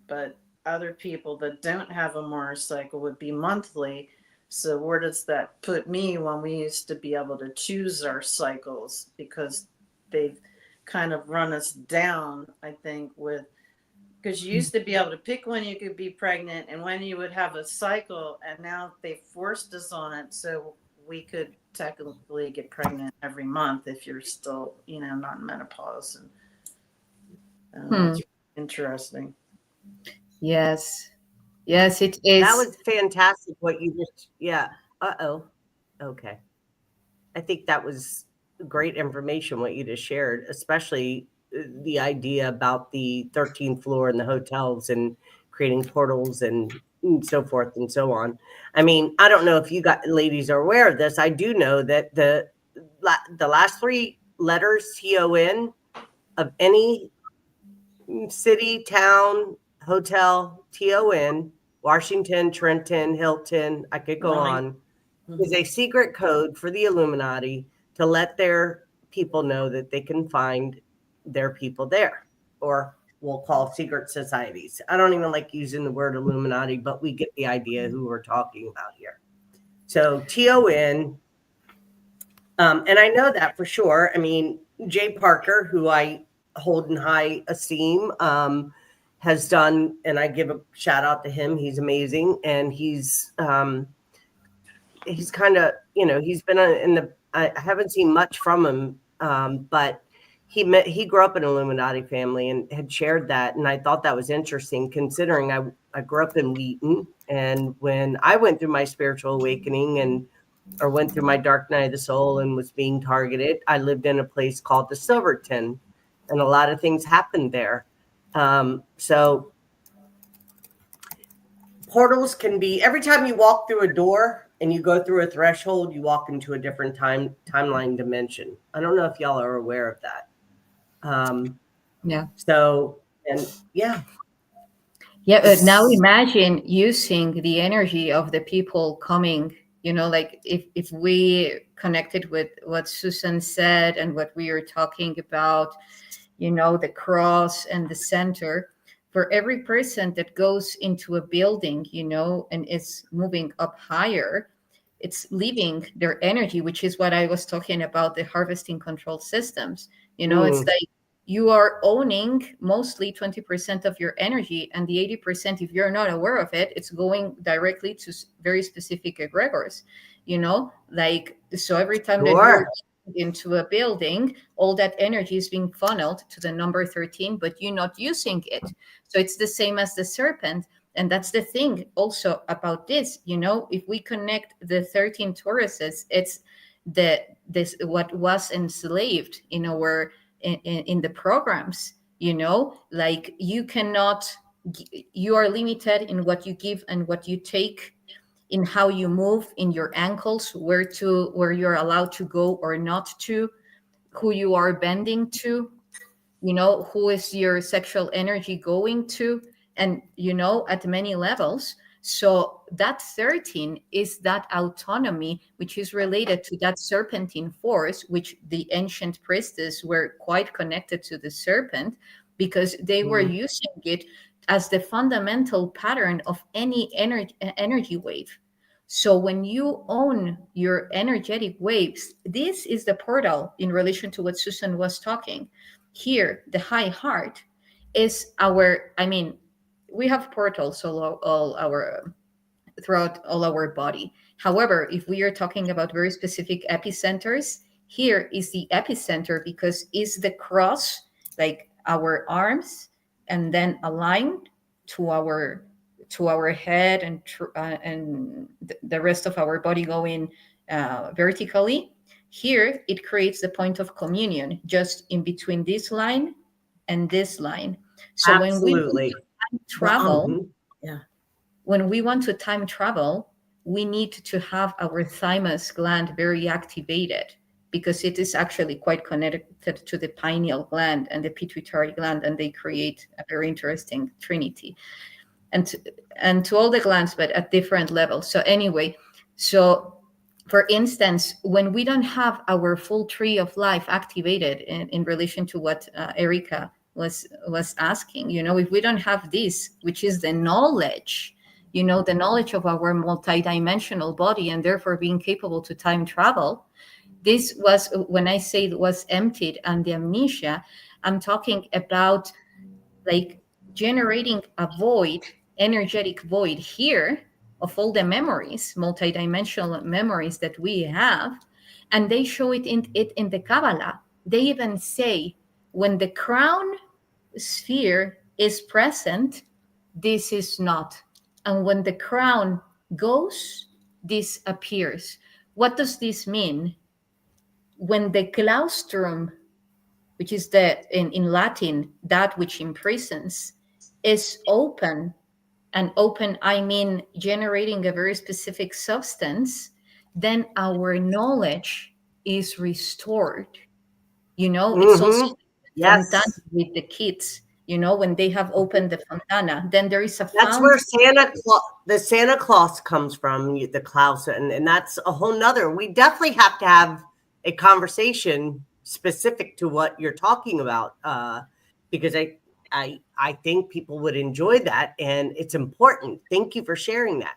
But other people that don't have a Mars cycle would be monthly. So where does that put me when we used to be able to choose our cycles? Because they've kind of run us down, I think, because you used to be able to pick when you could be pregnant and when you would have a cycle, and now they forced us on it so we could technically get pregnant every month if you're still, not in menopause. And it's interesting. Yes. Yes, it is. That was fantastic what you just, yeah. Okay. I think that was great information what you just shared, especially the idea about the 13th floor and the hotels and creating portals and so forth and so on. I mean, I don't know if you ladies are aware of this. I do know that the last 3 letters, TON, of any city, town, hotel, TON, Washington, Trenton, Hilton, I could go on, is a secret code for the Illuminati to let their people know that they can find their people there, or we'll call secret societies. I don't even like using the word Illuminati, but we get the idea who we're talking about here. So TON, and I know that for sure. I mean, Jay Parker, who I hold in high esteem, has done, and I give a shout out to him. He's amazing, and he's kind of, he's been I haven't seen much from him, but he grew up in an Illuminati family and had shared that, and I thought that was interesting, considering I grew up in Wheaton, and when I went through my spiritual awakening or went through my dark night of the soul and was being targeted, I lived in a place called the Silverton, and a lot of things happened there. So portals can be, every time you walk through a door and you go through a threshold, you walk into a different timeline dimension. I don't know if y'all are aware of that. Yeah. So, and yeah. Yeah, but now imagine using the energy of the people coming Like if we connected with what Susan said and what we are talking about, the cross and the center, for every person that goes into a building, and is moving up higher, it's leaving their energy, which is what I was talking about, the harvesting control systems. It's like you are owning mostly 20% of your energy, and the 80%, if you're not aware of it, it's going directly to very specific egregors, so every time that you're into a building, all that energy is being funneled to the number 13, but you're not using it. So it's the same as the serpent. And that's the thing also about this, if we connect the 13 Tauruses, it's this what was enslaved in our in the programs, like you are limited in what you give and what you take, in how you move, in your ankles, where you're allowed to go or not to, who you are bending to, who is your sexual energy going to, and at many levels. So that 13 is that autonomy, which is related to that serpentine force, which the ancient priestess were quite connected to the serpent, because they were using it as the fundamental pattern of any energy wave. So when you own your energetic waves, this is the portal in relation to what Susan was talking. Here, the high heart is we have portals throughout all our body. However, if we are talking about very specific epicenters, here is the epicenter, because it's the cross, like our arms, and then aligned to our head, and the rest of our body going vertically. Here, it creates the point of communion, just in between this line and this line. So Absolutely. when we want to time travel, we need to have our thymus gland very activated, because it is actually quite connected to the pineal gland and the pituitary gland, and they create a very interesting trinity. And to all the glands, but at different levels. So anyway, for instance, when we don't have our full tree of life activated in relation to what Erika was asking, if we don't have this, which is the knowledge, the knowledge of our multidimensional body, and therefore being capable to time travel, this was, when I say it was emptied and the amnesia, I'm talking about like generating a void, energetic void here of all the memories, multidimensional memories that we have. And they show it in the Kabbalah. They even say, when the crown sphere is present, this is not. And when the crown goes, this appears. What does this mean? When the claustrum, which is in Latin, that which imprisons, is open, and open, I mean generating a very specific substance, then our knowledge is restored. It's also fontana with the kids, when they have opened the fontana, then there is a That's where the Santa Claus comes from, the Klaus, and that's a whole nother. We definitely have to have a conversation specific to what you're talking about, because I think people would enjoy that, and it's important. Thank you for sharing that.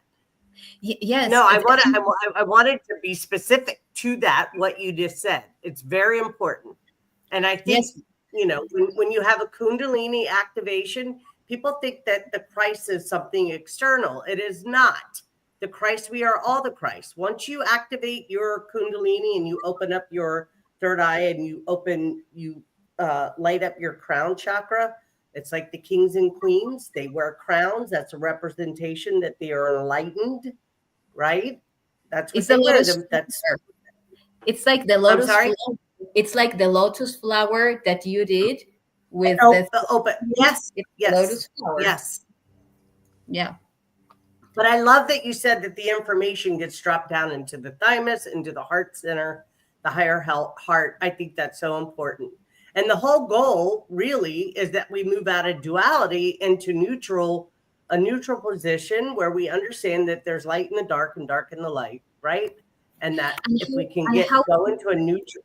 Yes. No, I wanted to be specific to that, what you just said. It's very important. And I think, when you have a Kundalini activation, people think that the Christ is something external. It is not. The Christ, we are all the Christ. Once you activate your Kundalini and you open up your third eye and you light up your crown chakra, it's like the kings and queens. They wear crowns. That's a representation that they are enlightened, right? That's what they wear. It's like the lotus flower. It's like the lotus flower that you did with the open. Yes. Lotus flower. Yes. Yeah. But I love that you said that the information gets dropped down into the thymus, into the heart center, the higher heart. I think that's so important. And the whole goal really is that we move out of duality into a neutral position where we understand that there's light in the dark and dark in the light. right? And that And if we can and how go into a neutral.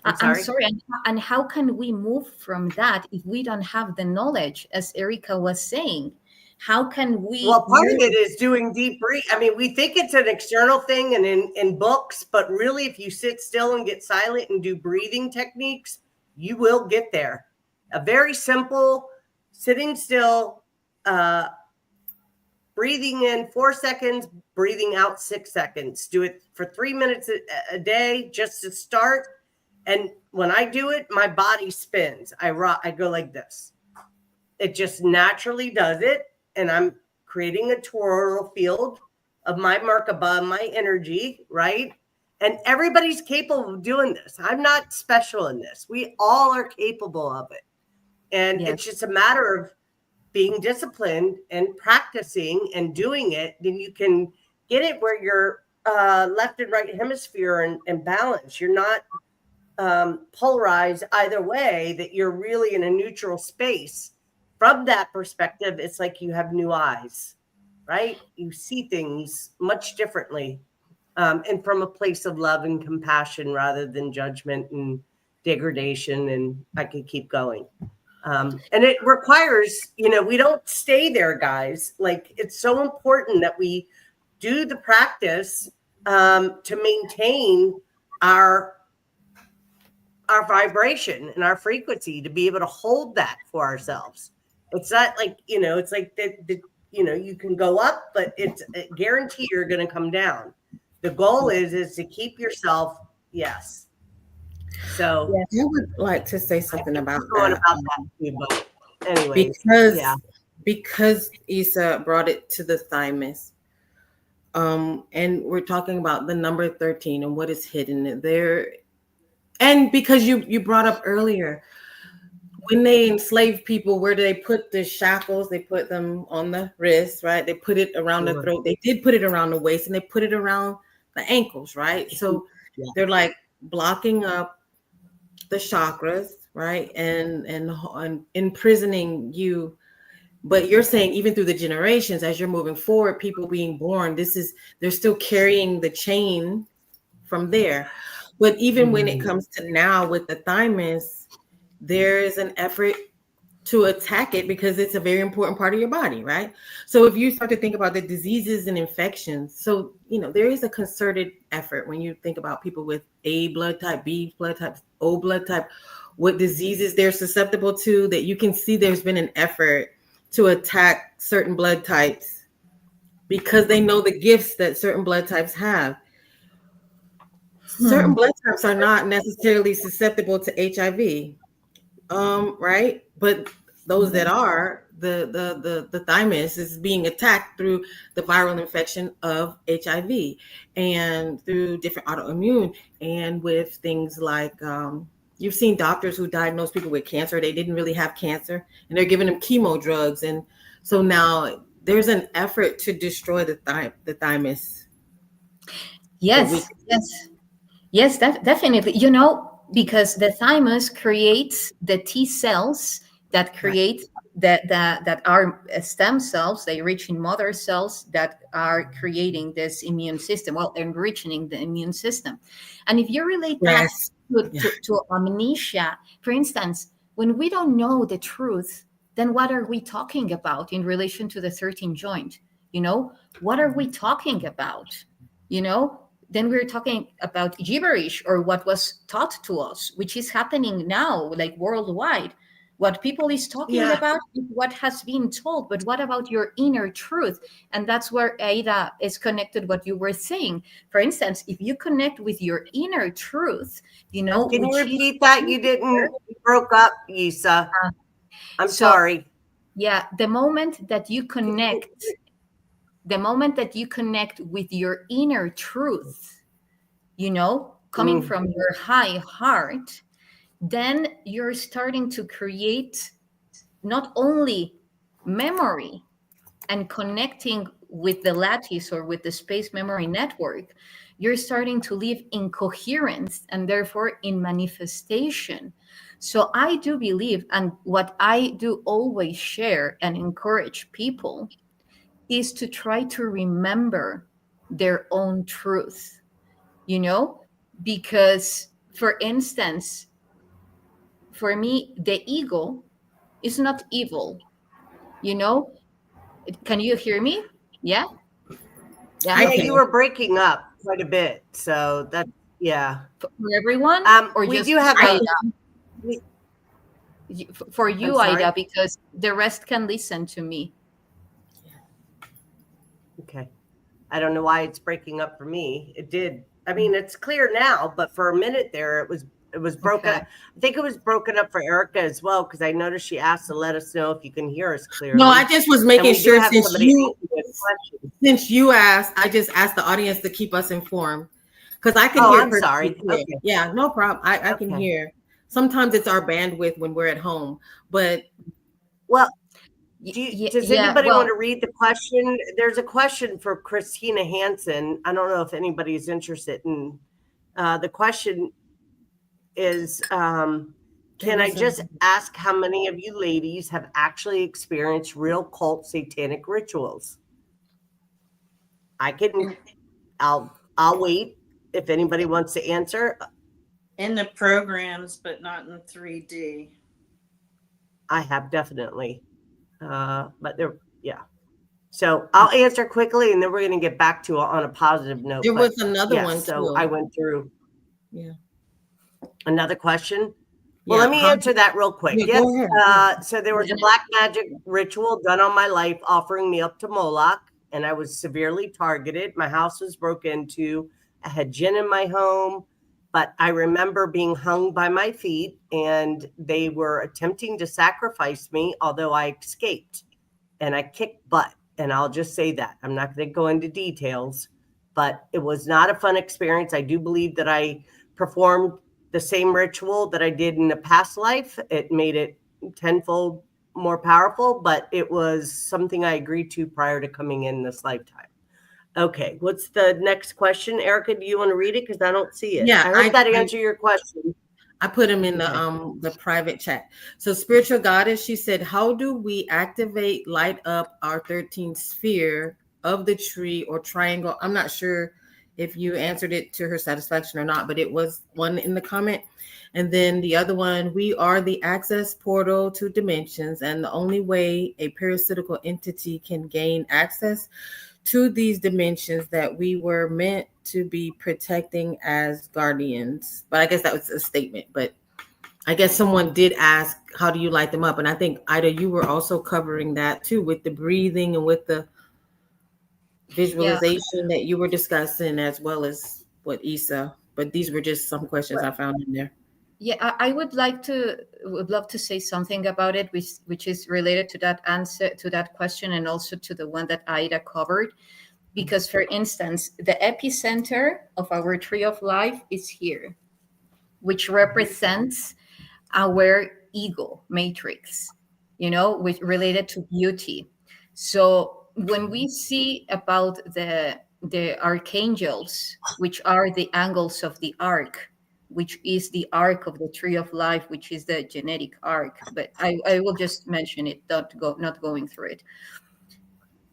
I'm sorry, and how can we move from that if we don't have the knowledge, as Erika was saying? How can we? Well, part of it is doing deep breathing. I mean, we think it's an external thing and in books, but really, if you sit still and get silent and do breathing techniques, you will get there. A very simple sitting still, breathing in 4 seconds, breathing out 6 seconds. Do it for 3 minutes a day just to start. And when I do it, my body spins. I go like this. It just naturally does it. And I'm creating a toroidal field of my Merkaba, my energy, right? And everybody's capable of doing this. I'm not special in this. We all are capable of it. And it's just a matter of being disciplined and practicing and doing it. Then you can get it where your left and right hemisphere and balance. You're not polarized either way, that you're really in a neutral space. From that perspective, it's like you have new eyes, right? You see things much differently, and from a place of love and compassion rather than judgment and degradation. And I could keep going. And it requires, we don't stay there, guys. Like, it's so important that we do the practice to maintain our vibration and our frequency, to be able to hold that for ourselves. It's not like, it's like that, you can go up, but it's a guarantee you're going to come down. The goal is to keep yourself. Yes. So I would like to say something about that. Too, but anyway, because Yssah brought it to the thymus. And we're talking about the number 13 and what is hidden there. And because you brought up earlier, when they enslaved people, where do they put the shackles? They put them on the wrists, right? They put it around the throat. They did put it around the waist, and they put it around the ankles, right? So they're like blocking up the chakras, right? And imprisoning you. But you're saying even through the generations, as you're moving forward, people being born, they're still carrying the chain from there. But even when it comes to now with the thymus, there is an effort to attack it because it's a very important part of your body, right? So if you start to think about the diseases and infections, so, there is a concerted effort when you think about people with A blood type, B blood type, O blood type, what diseases they're susceptible to, that you can see there's been an effort to attack certain blood types because they know the gifts that certain blood types have. Certain blood types are not necessarily susceptible to HIV, right? But those that are, the thymus is being attacked through the viral infection of HIV and through different autoimmune, and with things like you've seen doctors who diagnose people with cancer. They didn't really have cancer, and they're giving them chemo drugs, and so now there's an effort to destroy the thymus. Yes, definitely. Because the thymus creates the T cells that create that are stem cells. They reach in mother cells that are creating this immune system. Well, enriching the immune system. And if you relate that to amnesia, for instance, when we don't know the truth, then what are we talking about in relation to the 13th joint? What are we talking about? Then we're talking about gibberish, or what was taught to us, which is happening now, like worldwide. What people is talking about is what has been told, but what about your inner truth? And that's where Aida is connected, what you were saying. For instance, if you connect with your inner truth, Can you repeat that? You broke up, Yssah. I'm sorry. Yeah, the moment that you connect with your inner truth, coming from your high heart, then you're starting to create not only memory and connecting with the lattice or with the space memory network, you're starting to live in coherence and therefore in manifestation. So I do believe, and what I do always share and encourage people, is to try to remember their own truth, because, for instance, for me, the ego is not evil. you know can you hear me? Yeah. Yeah. I Yeah, can. Okay. you were breaking up quite a bit, so that yeah. For everyone, or We just do have I a. Aida? We, For I'm you, sorry. Aida, because the rest can listen to me. Okay. I don't know why it's breaking up for me. It did. I mean, it's clear now, but for a minute there, it was broken. Okay. I think it was broken up for Erika as well, because I noticed she asked to let us know if you can hear us clearly. No, I just was And making we do sure have somebody answering the question. since you asked, I just asked the audience to keep us informed because I can Oh, hear I'm sorry. perfectly clear. Okay. Yeah, no problem. I can Okay. hear. Sometimes it's our bandwidth when we're at home, but Well, does Yeah. anybody want Well, to read the question? There's a question for Christina Hansen. I don't know if anybody's interested in the question is can I just ask how many of you ladies have actually experienced real cult satanic rituals? I'll wait if anybody wants to answer. In the programs, but not in 3D. I have definitely. But yeah. So I'll answer quickly and then we're going to get back to it on a positive note. there But was another yes, one so too. I went through Yeah. another question. Well, Yeah. let me answer that real quick. Yeah, Yes. go ahead. So there was a black magic ritual done on my life, offering me up to Moloch, and I was severely targeted. My house was broken into. I had jinn in my home, but I remember being hung by my feet, and they were attempting to sacrifice me, although I escaped, and I kicked butt. And I'll just say that. I'm not going to go into details, but it was not a fun experience. I do believe that I performed the same ritual that I did in a past life. It made it tenfold more powerful, but it was something I agreed to prior to coming in this lifetime. Okay, what's the next question? Erika, do you want to read it? Because I don't see it. Yeah, I hope that answered your question. I put them in Okay. the private chat. So spiritual goddess, she said, how do we activate, light up our 13th sphere of the tree or triangle? I'm not sure if you answered it to her satisfaction or not, but it was one in the comment. And then the other one, we are the access portal to dimensions, and the only way a parasitical entity can gain access to these dimensions that we were meant to be protecting as guardians. But I guess that was a statement. But I guess someone did ask, how do you light them up? And I think, Ida, you were also covering that too, with the breathing and with the visualization that you were discussing, as well as what Yssah. But these were just some questions I found in there. Yeah, I would love to say something about it, which is related to that answer, to that question, and also to the one that Aida covered. Because, for instance, the epicenter of our tree of life is here, which represents our ego matrix, which related to beauty. So when we see about the archangels, which are the angles of the arc, which is the arc of the tree of life, which is the genetic arc, but I will just mention it, not going through it.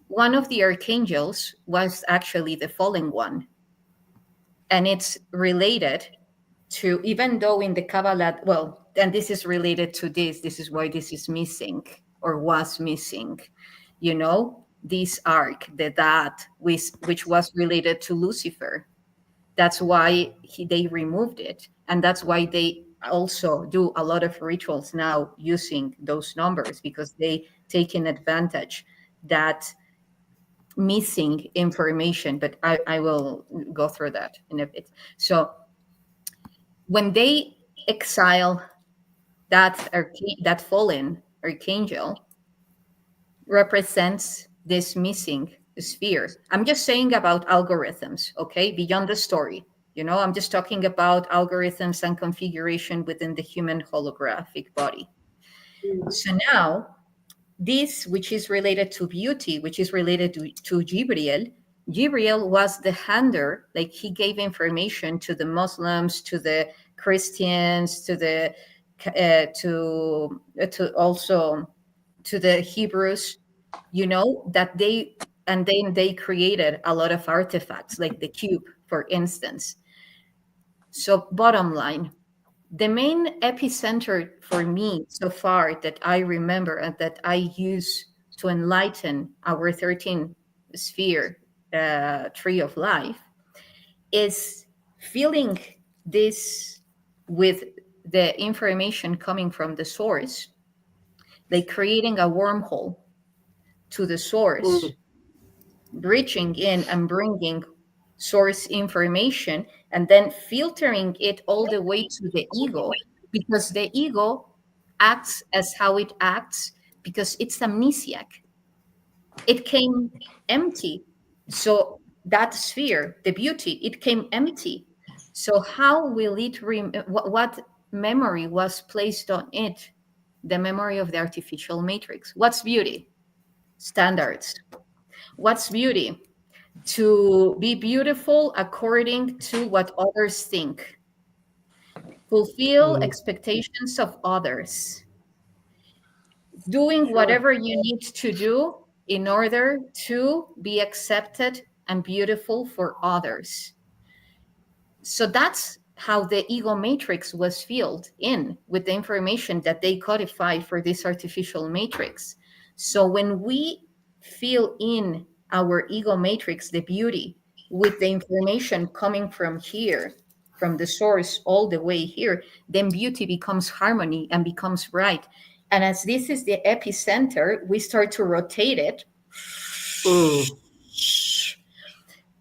One of the archangels was actually the fallen one, and it's related to, even though in the Kabbalah, well, and this is related to this is why this is missing, or was missing, this arc, the that, which was related to Lucifer. That's why they removed it. And that's why they also do a lot of rituals now using those numbers, because they take in advantage that missing information. But I will go through that in a bit. So when they exile that fallen archangel, represents this missing sphere. I'm just saying about algorithms, okay? Beyond the story. I'm just talking about algorithms and configuration within the human holographic body. So now, this, which is related to beauty, which is related to Jibriel was the hander, like he gave information to the Muslims, to the Christians, to the to also to the Hebrews, that they And then they created a lot of artifacts, like the cube, for instance. So bottom line, the main epicenter for me so far that I remember and that I use to enlighten our 13 sphere tree of life is feeling this with the information coming from the source, like creating a wormhole to the source, reaching in and bringing source information, and then filtering it all the way to the ego, because the ego acts as how it acts because it's amnesiac. It came empty. So that sphere, the beauty, it came empty. So how will it, what memory was placed on it? The memory of the artificial matrix. What's beauty? Standards. What's beauty? To be beautiful according to what others think, fulfill expectations of others, doing whatever you need to do in order to be accepted and beautiful for others. So that's how the ego matrix was filled in with the information that they codified for this artificial matrix. So when we fill in our ego matrix, the beauty, with the information coming from here, from the source all the way here, then beauty becomes harmony and becomes right. And as this is the epicenter, we start to rotate it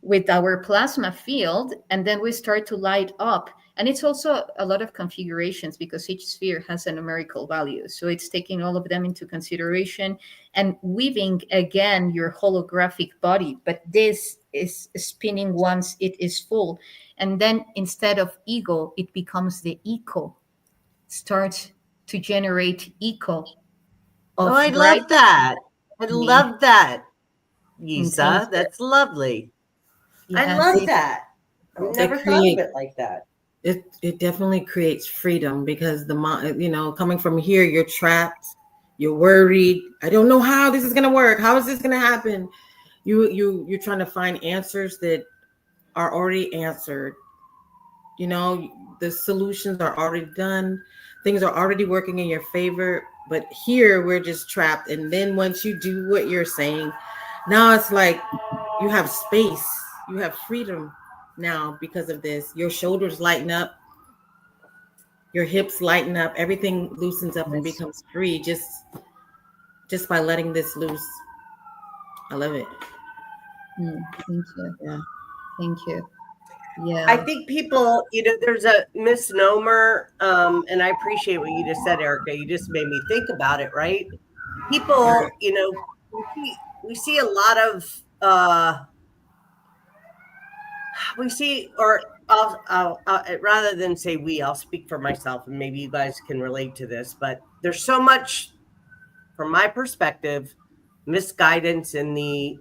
with our plasma field, and then we start to light up. And it's also a lot of configurations because each sphere has a numerical value. So it's taking all of them into consideration and weaving again your holographic body. But this is spinning once it is full. And then instead of ego, it becomes the eco. Starts to generate eco. Oh, I love that. I love that, Yssah. Intense. That's lovely. I Yes. love that. I've never thought of it like that. It definitely creates freedom because the mind, coming from here, you're trapped, you're worried. I don't know how this is gonna work. How is this gonna happen? You're trying to find answers that are already answered. The solutions are already done. Things are already working in your favor. But here we're just trapped. And then once you do what you're saying, now it's like you have space, you have freedom now because of this. Your shoulders lighten up, your hips lighten up, everything loosens up and becomes free just by letting this loose. I love it. Thank you. Yeah. Thank you. Yeah. I think people, there's a misnomer, and I appreciate what you just said, Erika. You just made me think about it, right? People, we see a lot of, I'll, rather than say we, I'll speak for myself, and maybe you guys can relate to this, but there's so much, from my perspective, misguidance in the,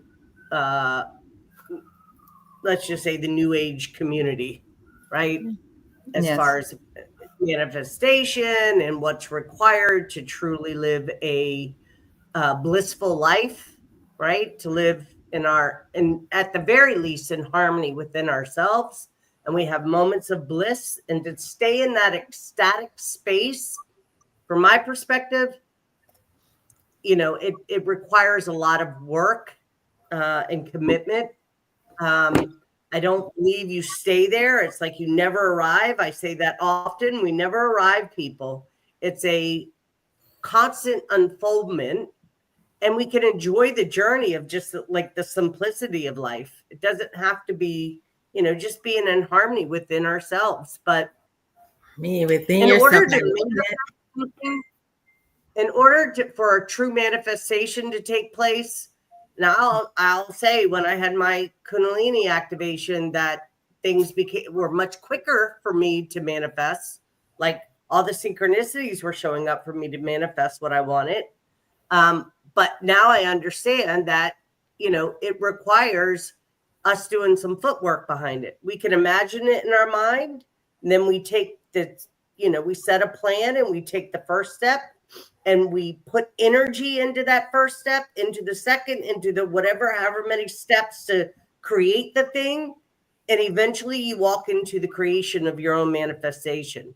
let's just say the new age community, right? As far as manifestation and what's required to truly live a blissful life, right? To live in at the very least in harmony within ourselves. And we have moments of bliss, and to stay in that ecstatic space, from my perspective, it requires a lot of work and commitment. I don't believe you stay there. It's like you never arrive. I say that often. We never arrive, people. It's a constant unfoldment, and we can enjoy the journey of just like the simplicity of life. It doesn't have to be, just being in harmony within ourselves. But within in yourself. order for a true manifestation to take place, now I'll say when I had my Kundalini activation that things were much quicker for me to manifest. Like all the synchronicities were showing up for me to manifest what I wanted. But now I understand that, it requires us doing some footwork behind it. We can imagine it in our mind, and then we take we set a plan and we take the first step, and we put energy into that first step, into the second, into the whatever, however many steps to create the thing. And eventually you walk into the creation of your own manifestation.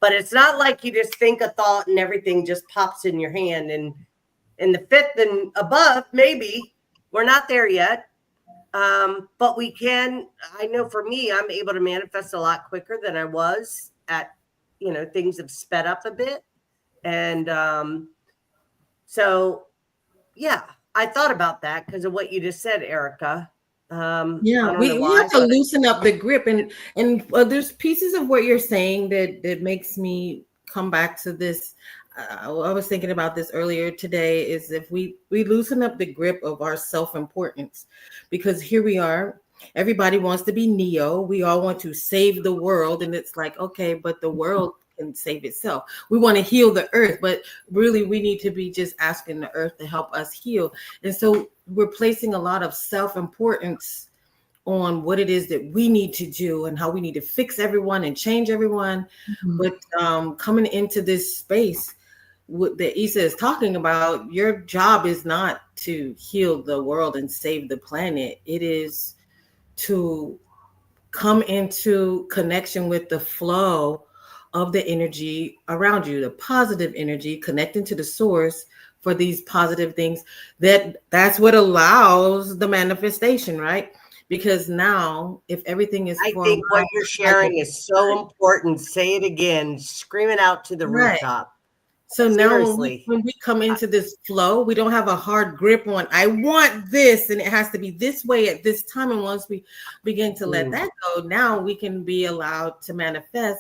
But it's not like you just think a thought and everything just pops in your hand. And in the fifth and above, maybe we're not there yet. But we can, I know for me, I'm able to manifest a lot quicker than I was at, things have sped up a bit. And so, yeah, I thought about that because of what you just said, Erika. Yeah, we have to loosen up the grip, and there's pieces of what you're saying that makes me come back to this. I was thinking about this earlier today, is if we loosen up the grip of our self-importance, because here we are, everybody wants to be Neo, we all want to save the world, and it's like, okay, but the world can save itself. We want to heal the earth, but really we need to be just asking the earth to help us heal. And so we're placing a lot of self-importance on what it is that we need to do and how we need to fix everyone and change everyone. But coming into this space that Yssah is talking about, your job is not to heal the world and save the planet. It is to come into connection with the flow of the energy around you, the positive energy, connecting to the source for these positive things. That's what allows the manifestation, right? Because now, if everything is, I think what you're sharing is so important. Say it again, scream it out to the rooftop. So seriously, now when we come into this flow, we don't have a hard grip on, I want this, and it has to be this way at this time. And once we begin to let that go, now we can be allowed to manifest.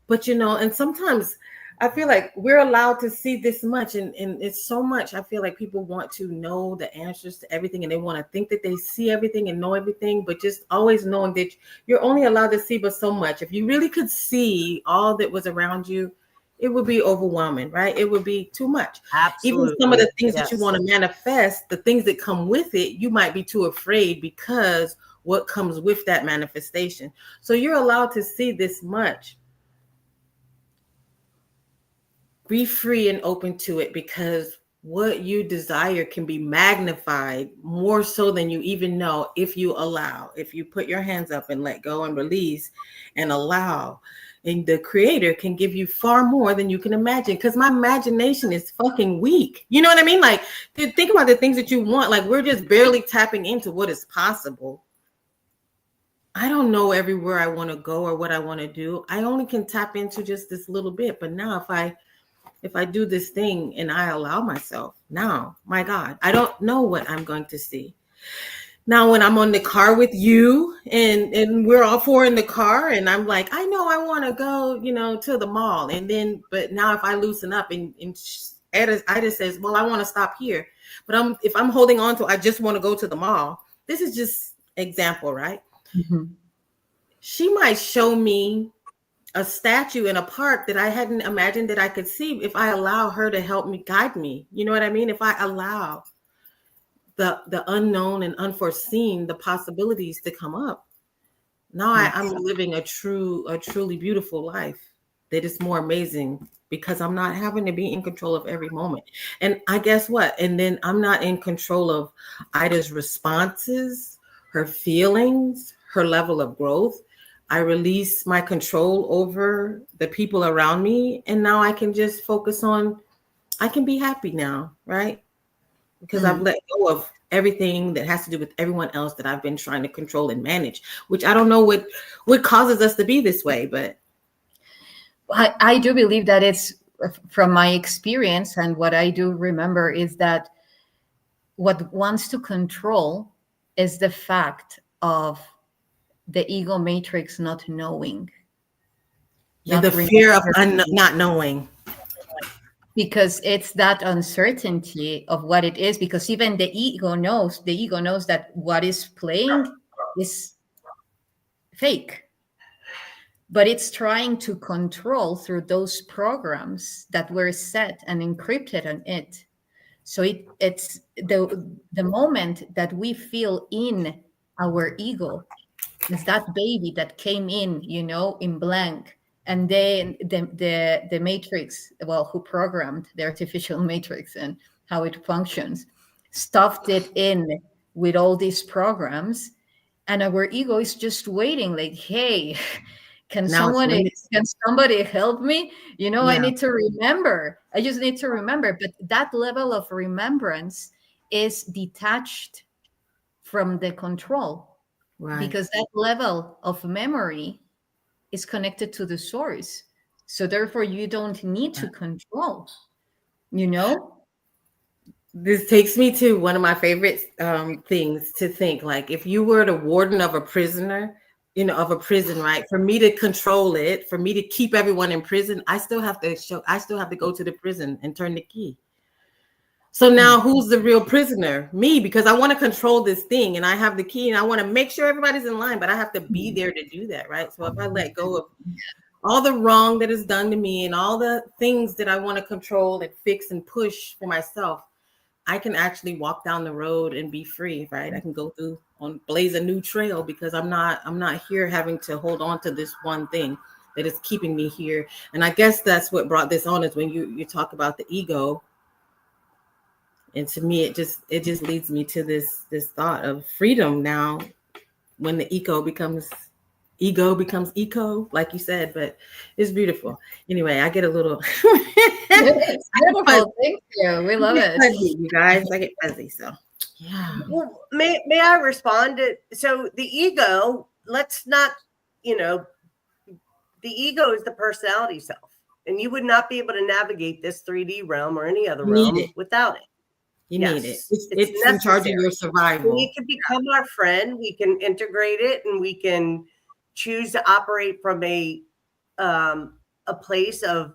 But, and sometimes I feel like we're allowed to see this much, and it's so much. I feel like people want to know the answers to everything, and they want to think that they see everything and know everything, but just always knowing that you're only allowed to see but so much. If you really could see all that was around you, it would be overwhelming, right? It would be too much. Absolutely. Even some of the things that you want to manifest, the things that come with it, you might be too afraid because what comes with that manifestation. So you're allowed to see this much. Be free and open to it, because what you desire can be magnified more so than you even know if you allow, if you put your hands up and let go and release and allow. And the creator can give you far more than you can imagine, because my imagination is fucking weak. You know what I mean? Like, think about the things that you want. Like, we're just barely tapping into what is possible. I don't know everywhere I want to go or what I want to do. I only can tap into just this little bit. But now if I do this thing and I allow myself, now, my God, I don't know what I'm going to see. Now, when I'm on the car with you and we're all four in the car, and I'm like, I know I want to go, to the mall. But now if I loosen up and Aida says, well, I want to stop here. But if I'm holding on to, I just want to go to the mall. This is just example, right? Mm-hmm. She might show me a statue in a park that I hadn't imagined that I could see if I allow her to help me, guide me. You know what I mean? If I allow the unknown and unforeseen, the possibilities to come up. Now I'm living a truly beautiful life that is more amazing, because I'm not having to be in control of every moment. And I guess what? And then I'm not in control of Aida's responses, her feelings, her level of growth. I release my control over the people around me. And now I can just focus on, I can be happy now, right? Because I've let go of everything that has to do with everyone else that I've been trying to control and manage, which I don't know what causes us to be this way. But I do believe that it's, from my experience, and what I do remember is that what wants to control is the fact of the ego matrix not knowing. The fear of not knowing. Because it's that uncertainty of what it is, because even the ego knows that what is playing is fake, but it's trying to control through those programs that were set and encrypted on it. So it's the moment that we feel in our ego is that baby that came in, in blank, And the matrix, well, who programmed the artificial matrix and how it functions, stuffed it in with all these programs, and our ego is just waiting, like, hey, can Now it's somebody help me? I Yeah. need to remember. I just need to remember. But that level of remembrance is detached from the control, Right. because that level of memory is connected to the source. So therefore, you don't need to control, This takes me to one of my favorite things to think. Like, if you were the warden of a prisoner, of a prison, right? For me to control it, for me to keep everyone in prison, I still have to go to the prison and turn the key. So now who's the real prisoner? Me, because I want to control this thing and I have the key and I want to make sure everybody's in line, but I have to be there to do that, right? So if I let go of all the wrong that is done to me and all the things that I want to control and fix and push for myself, I can actually walk down the road and be free, right? I can go through blaze a new trail, because I'm not here having to hold on to this one thing that is keeping me here. And I guess that's what brought this on, is when you talk about the ego. And to me, it just leads me to this thought of freedom now, when the ego becomes eco, like you said. But it's beautiful. Anyway, I get a little It's beautiful. Thank you. We love it. fuzzy, you guys. I get fuzzy. So yeah. Well, may I respond to, so the ego, let's not, the ego is the personality self, and you would not be able to navigate this 3D realm or any other realm without it. You need it. It's in charge of your survival. We can become our friend. We can integrate it, and we can choose to operate from a place of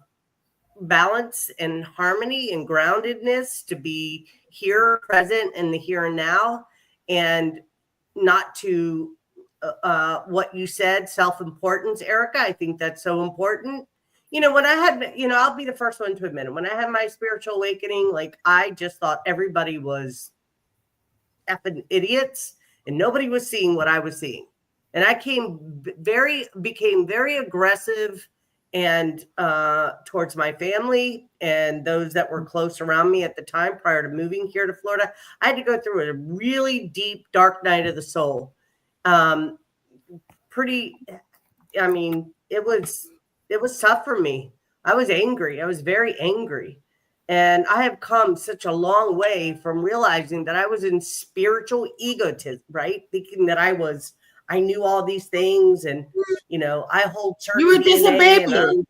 balance and harmony and groundedness, to be here, present in the here and now, and not to what you said, self-importance, Erika. I think that's so important. When I had, I'll be the first one to admit it. When I had my spiritual awakening, like, I just thought everybody was effing idiots and nobody was seeing what I was seeing. And I became very aggressive and towards my family and those that were close around me at the time prior to moving here to Florida. I had to go through a really deep, dark night of the soul. It was tough for me. I was angry. I was very angry. And I have come such a long way from realizing that I was in spiritual egotism, right? Thinking that I knew all these things, and, I hold certain. You were just a baby.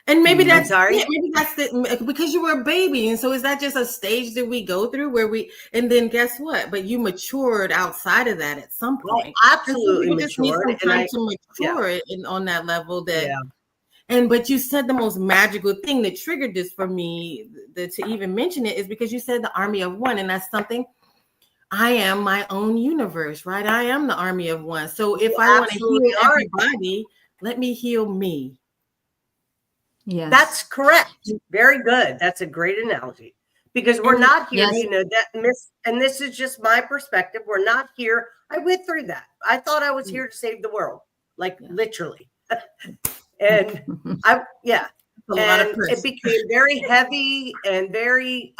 And maybe that's sorry. Maybe that's because you were a baby. And so is that just a stage that we go through and then guess what? But you matured outside of that at some point. Well, absolutely we just matured. need some time to mature it on that level. But you said the most magical thing that triggered this for me to even mention it is because you said the army of one, and that's something. I am my own universe, right? I am the army of one. So if I want to heal everybody, let me heal me. Yes. That's correct. Very good. That's a great analogy, because we're not here, and this is just my perspective. We're not here. I went through that. I thought I was here to save the world, literally. And it became very heavy and very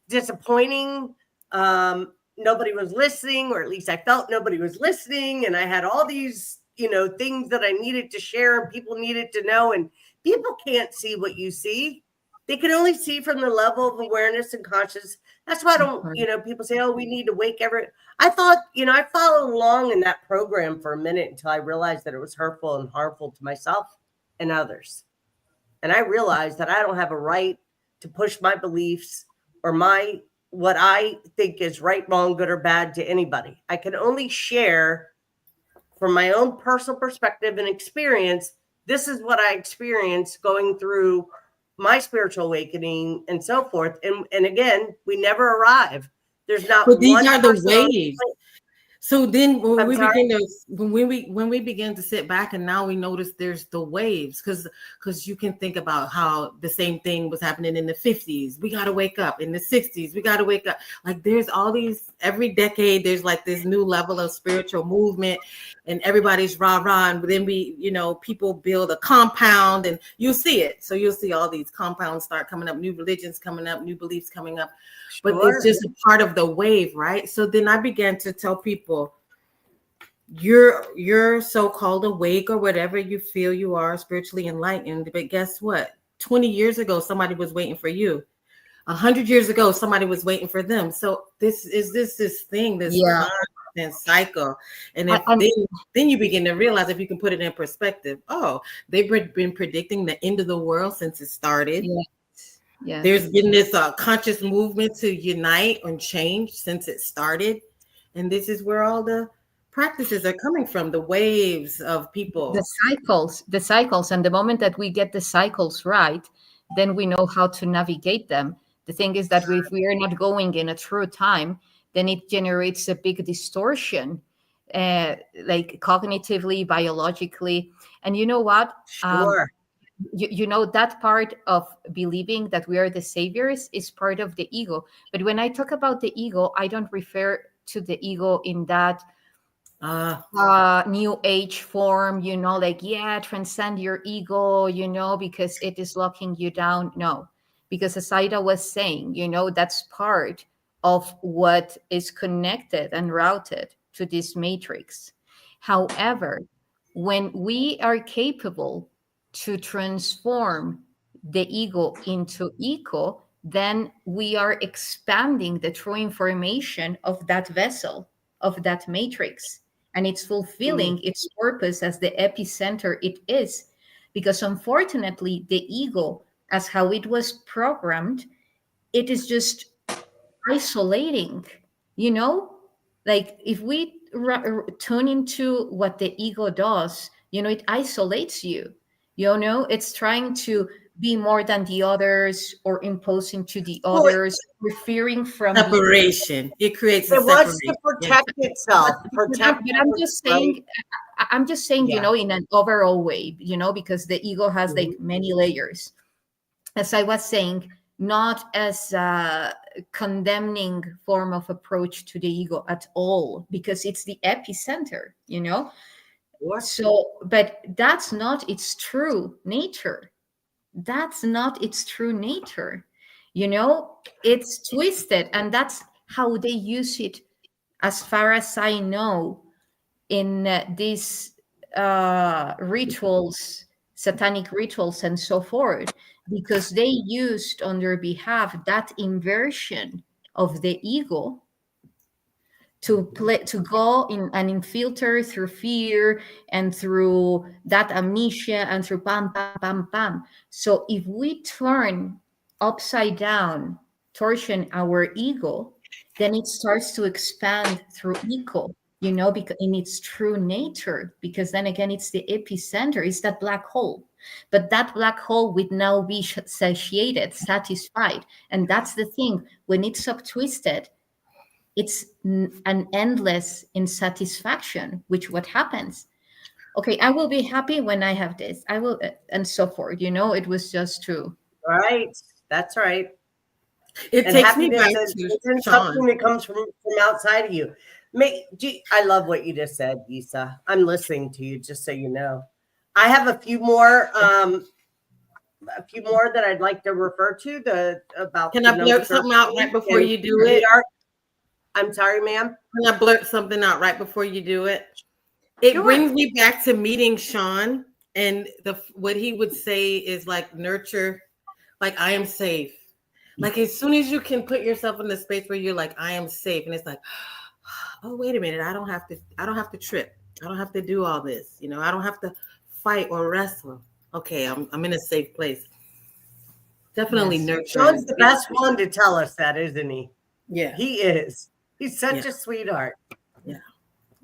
disappointing. Nobody was listening, or at least I felt nobody was listening. And I had all these, things that I needed to share and people needed to know. And people can't see what you see. They can only see from the level of awareness and consciousness. That's why I don't, people say, oh, we need to wake I thought, I followed along in that program for a minute until I realized that it was hurtful and harmful to myself and others. And I realized that I don't have a right to push my beliefs or what I think is right, wrong, good, or bad to anybody. I can only share from my own personal perspective and experience. This is what I experienced going through my spiritual awakening and so forth. And again, we never arrive. There's not. But these are the waves. So then when I'm we sorry? begin to when we begin to sit back, and now we notice there's the waves, because you can think about how the same thing was happening in the 50s. We got to wake up. In the 60s, we got to wake up. Like there's all these, every decade there's like this new level of spiritual movement, and everybody's rah-rah, and then people build a compound, and you'll see it. So you'll see all these compounds start coming up, new religions coming up, new beliefs coming up. But it's just a part of the wave, right? So then I began to tell people, you're so-called awake or whatever you feel you are, spiritually enlightened. But guess what? 20 years ago, somebody was waiting for you. 100 years ago, somebody was waiting for them. So this thing, this constant cycle. And then you begin to realize, if you can put it in perspective, they've been predicting the end of the world since it started. Yeah. Yes. There's been this conscious movement to unite and change since it started. And this is where all the practices are coming from, the waves of people. The cycles. And the moment that we get the cycles right, then we know how to navigate them. The thing is that if we are not going in a true time, then it generates a big distortion, like cognitively, biologically. And you know what? Sure. You know, that part of believing that we are the saviors is part of the ego. But when I talk about the ego, I don't refer to the ego in that new age form, transcend your ego, because it is locking you down. No, because as Aida was saying, that's part of what is connected and routed to this matrix. However, when we are capable to transform the ego into eco, then we are expanding the true information of that vessel, of that matrix, and it's fulfilling its purpose as the epicenter it is. Because unfortunately, the ego, as how it was programmed, it is just isolating, like if we tune into what the ego does, it isolates you. It's trying to be more than the others, or imposing to the others, referring from separation. It creates it wants to protect itself. But I'm just saying, Yeah. in an overall way, because the ego has like many layers. As I was saying, not as a condemning form of approach to the ego at all, because it's the epicenter, So, but that's not its true nature. That's not its true nature. It's twisted, and that's how they use it, as far as I know, in these rituals, satanic rituals, and so forth, because they used on their behalf that inversion of the ego to go in and infiltrate through fear and through that amnesia and through pam pam pam pam. So if we turn upside down, torsion our ego, then it starts to expand through eco, because in its true nature, because then again, it's the epicenter, it's that black hole. But that black hole would now be satiated, satisfied. And that's the thing, when it's twisted, it's an endless insatisfaction, which what happens? Okay, I will be happy when I have this. I will, and so forth. It was just true. Right. That's right. It And takes me back happiness to isn't Sean. something that comes from outside of you. I love what you just said, Yssah. I'm listening to you, just so you know. I have a few more that I'd like to refer to about. Can I blurt something out right before you do it? I'm sorry, ma'am. Can I blurt something out right before you do it? It brings me back to meeting Sean, and what he would say is like nurture, like I am safe. Like as soon as you can put yourself in the space where you're like, I am safe, and it's like, oh, wait a minute, I don't have to trip. I don't have to do all this. I don't have to fight or wrestle. Okay, I'm in a safe place. Definitely nurture. Sean's the best one to tell us that, isn't he? Yeah. He is. He's such a sweetheart. Yeah.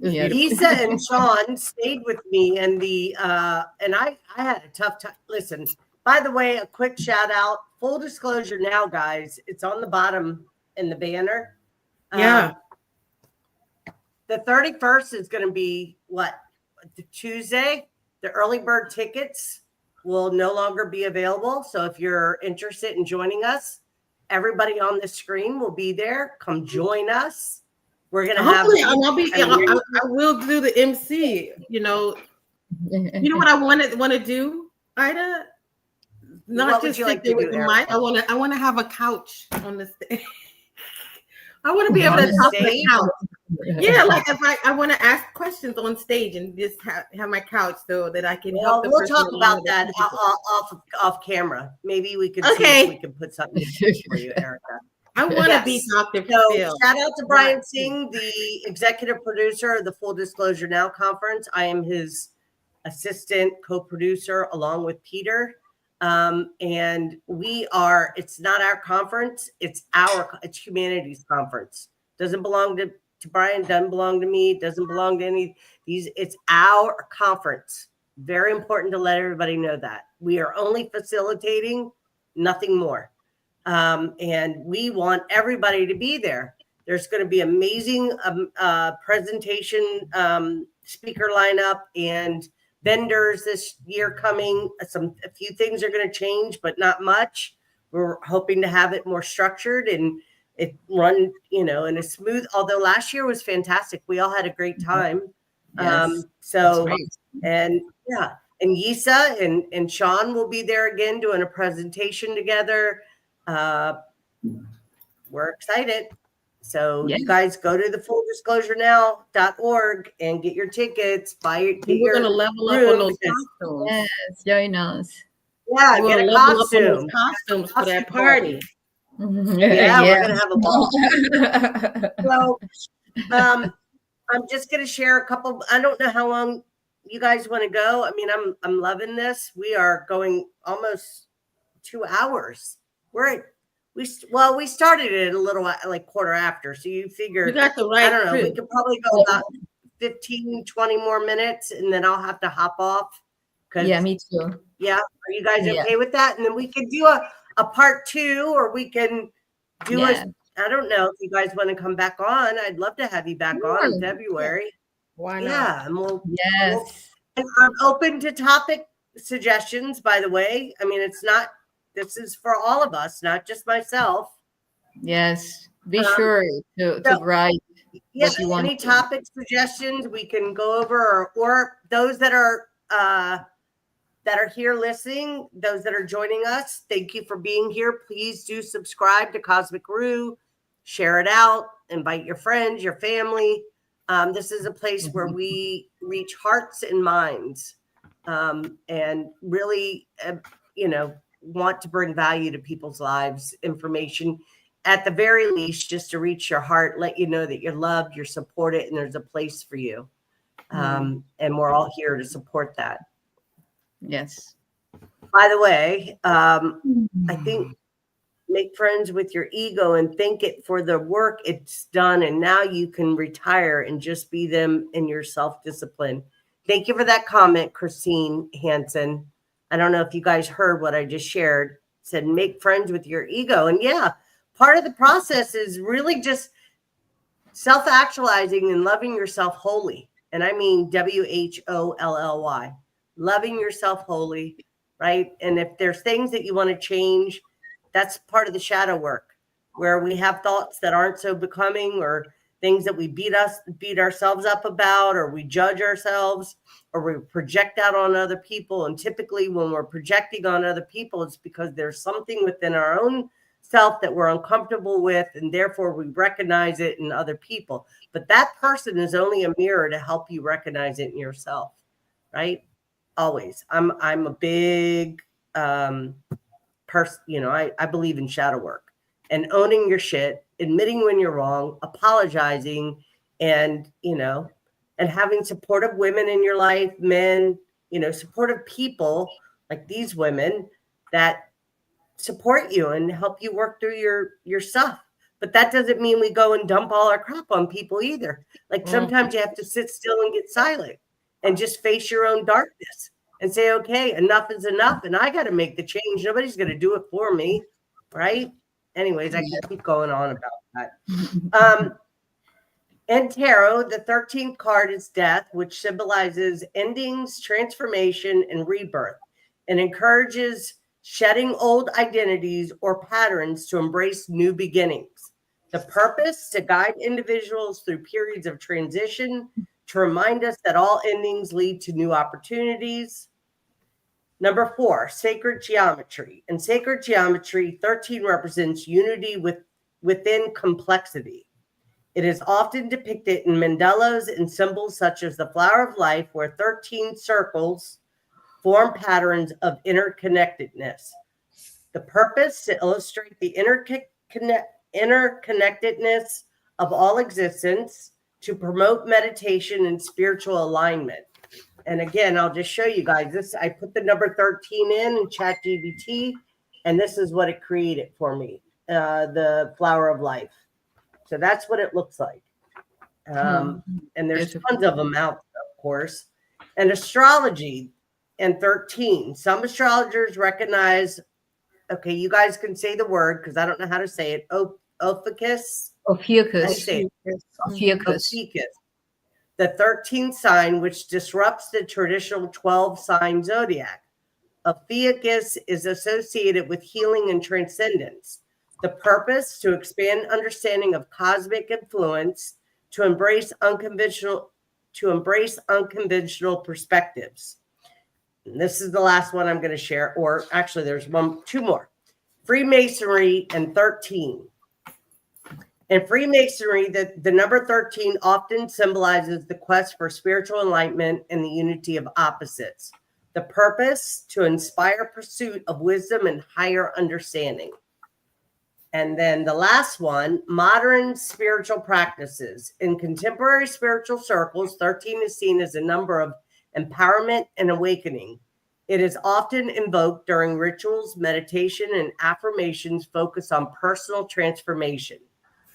Yssah and Sean stayed with me, and I had a tough time. Listen, by the way, a quick shout out, full disclosure now, guys, it's on the bottom in the banner. The 31st is going to be what? The Tuesday. The early bird tickets will no longer be available. So if you're interested in joining us, everybody on the screen will be there. Come join us. We're going to have. Hopefully, I will do the MC. You know what I want to do, Ida? Not what just would you like sit there to with do, the Erika? mic. I want to have a couch on the stage. I want to be able to talk on the couch. Yeah, like if I want to ask questions on stage and just have my couch so that I can help the we'll person talk about along that the off camera. Maybe we could see Okay. if we can put something in for you, Erika. I want to Yes. be Dr. So Phil. shout out to Brian Singh, the executive producer of the Full Disclosure Now conference. I am his assistant co-producer along with Peter. And it's not our conference, it's humanity's conference. Doesn't belong to Brian, doesn't belong to me, doesn't belong to any these. It's our conference. Very important to let everybody know that. We are only facilitating, nothing more. And we want everybody to be there. There's going to be amazing presentation, speaker lineup, and vendors this year coming. A few things are going to change, but not much. We're hoping to have it more structured and it run, in a smooth. Although last year was fantastic, we all had a great time. Yes, And Yssah and Sean will be there again doing a presentation together. We're excited. So you guys go to the fulldisclosurenow.org and get your tickets. We're going to level up on those costumes. Yes, join us. Yeah, get a costume. Costumes for that party. Yeah, we're going to have a ball. So I'm just going to share a couple. I don't know how long you guys want to go. I mean, I'm loving this. We are going almost 2 hours. We started it a little like quarter after. So you figure, you got the right. I don't know. We could probably go about 15, 20 more minutes and then I'll have to hop off. Yeah, me too. Yeah. Are you guys okay with that? And then we can do a part 2, or we can do I don't know if you guys want to come back on. I'd love to have you back on in February. Why not? Yeah. And and I'm open to topic suggestions, by the way. I mean, this is for all of us, not just myself. Yes. Be sure to write what you want. Any topic suggestions we can go over, or those that are here listening, those that are joining us, thank you for being here. Please do subscribe to Cosmic Rue, share it out, invite your friends, your family. This is a place where we reach hearts and minds, and really, want to bring value to people's lives, information, at the very least, just to reach your heart, let you know that you're loved, you're supported, and there's a place for you. And we're all here to support that. Yes. By the way, I think make friends with your ego and thank it for the work it's done. And now you can retire and just be them in your self-discipline. Thank you for that comment, Christine Hansen. I don't know if you guys heard what I just shared. It said, make friends with your ego. And part of the process is really just self-actualizing and loving yourself wholly. And I mean WHOLLY, loving yourself wholly, right? And if there's things that you want to change, that's part of the shadow work, where we have thoughts that aren't so becoming, or things that we beat ourselves up about, or we judge ourselves, or we project out on other people. And typically when we're projecting on other people, it's because there's something within our own self that we're uncomfortable with, and therefore we recognize it in other people. But that person is only a mirror to help you recognize it in yourself, right? Always. I'm a big person, I believe in shadow work and owning your shit, admitting when you're wrong, apologizing, and and having supportive women in your life, men, supportive people like these women that support you and help you work through your stuff. But that doesn't mean we go and dump all our crap on people either. Like sometimes you have to sit still and get silent and just face your own darkness and say, okay, enough is enough. And I got to make the change. Nobody's going to do it for me. Right. Anyways, I can keep going on about that. In tarot, the 13th card is death, which symbolizes endings, transformation, and rebirth, and encourages shedding old identities or patterns to embrace new beginnings. The purpose, to guide individuals through periods of transition, to remind us that all endings lead to new opportunities. Number 4, sacred geometry. In sacred geometry, 13 represents unity within complexity. It is often depicted in mandalas and symbols such as the flower of life, where 13 circles form patterns of interconnectedness. The purpose, to illustrate the interconnectedness of all existence, to promote meditation and spiritual alignment. And again, I'll just show you guys this. I put the number 13 in ChatGPT, and this is what it created for me, the flower of life. So that's what it looks like. And there's tons of them out, of course. And astrology and 13. Some astrologers recognize, okay, you guys can say the word because I don't know how to say it. Ophiuchus. Ophiuchus. The 13th sign, which disrupts the traditional 12-sign zodiac. Ophiuchus is associated with healing and transcendence. The purpose, to expand understanding of cosmic influence, to embrace unconventional perspectives. And this is the last one I'm going to share, or actually there's two more. Freemasonry and 13. In Freemasonry, the number 13 often symbolizes the quest for spiritual enlightenment and the unity of opposites. The purpose, to inspire pursuit of wisdom and higher understanding. And then the last one, modern spiritual practices. In contemporary spiritual circles, 13 is seen as a number of empowerment and awakening. It is often invoked during rituals, meditation, and affirmations focused on personal transformation.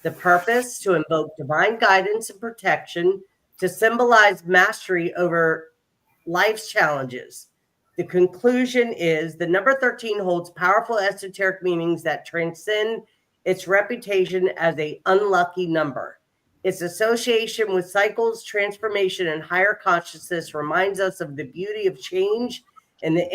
The purpose, to invoke divine guidance and protection, to symbolize mastery over life's challenges. The conclusion is the number 13 holds powerful esoteric meanings that transcend its reputation as an unlucky number. Its association with cycles, transformation, and higher consciousness reminds us of the beauty of change and the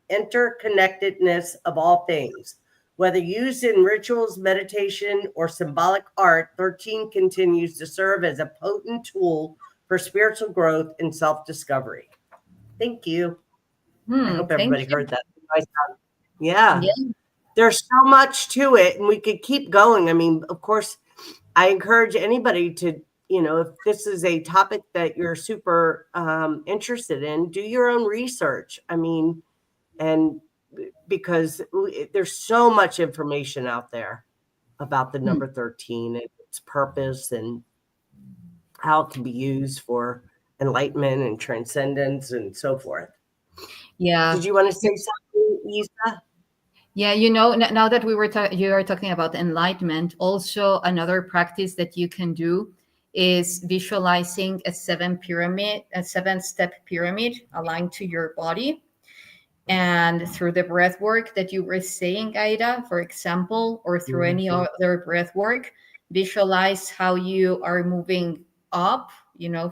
interconnectedness of all things. Whether used in rituals, meditation, or symbolic art, 13 continues to serve as a potent tool for spiritual growth and self-discovery. Thank you. I hope everybody heard that. Yeah. There's so much to it, and we could keep going. I mean, of course, I encourage anybody to, if this is a topic that you're super interested in, do your own research. I mean, and because there's so much information out there about the number 13 and its purpose and how it can be used for enlightenment and transcendence and so forth. Yeah. Did you want to say something, Yssah? Yeah, now that you are talking about enlightenment, also another practice that you can do is visualizing a 7-step pyramid aligned to your body. And through the breath work that you were saying, Aida, for example, or through any other breath work, visualize how you are moving up,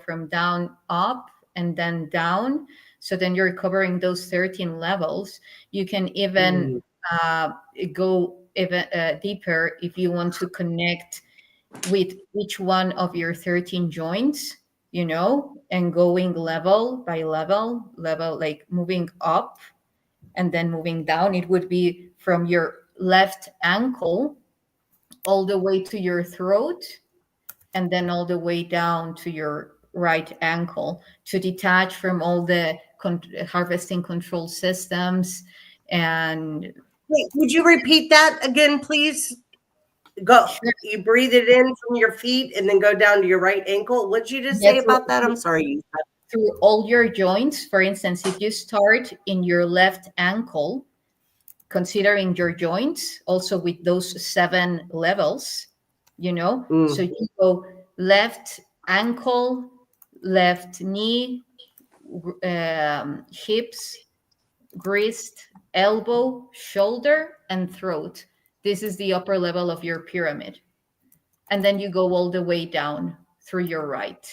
from down up and then down. So then you're covering those 13 levels. You can even go even deeper if you want to connect with each one of your 13 joints, and going level by level, like moving up and then moving down. It would be from your left ankle all the way to your throat, and then all the way down to your right ankle, to detach from all the harvesting control systems. And wait, would you repeat that again, please? Go. Sure. You breathe it in from your feet and then go down to your right ankle. What'd you just say about that? I'm sorry. Through all your joints. For instance, if you start in your left ankle, considering your joints, also with those 7 levels, so you go left ankle, left knee, hips, wrist, elbow, shoulder, and throat. This is the upper level of your pyramid. and then you go all the way down through your right.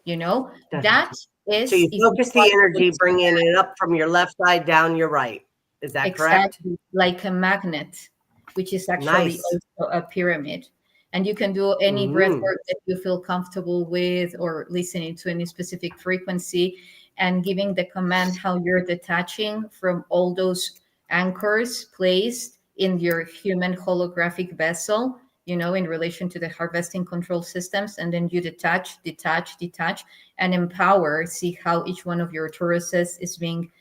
That is, so you if focus try the to energy, expand bringing it up from your left side down your right. Is that correct? exactly like a magnet, which is actually Nice. also a pyramid. And you can do any breath work that you feel comfortable with, or listening to any specific frequency and giving the command how you're detaching from all those anchors placed in your human holographic vessel, in relation to the harvesting control systems. And then you detach, and empower. See how each one of your toruses is being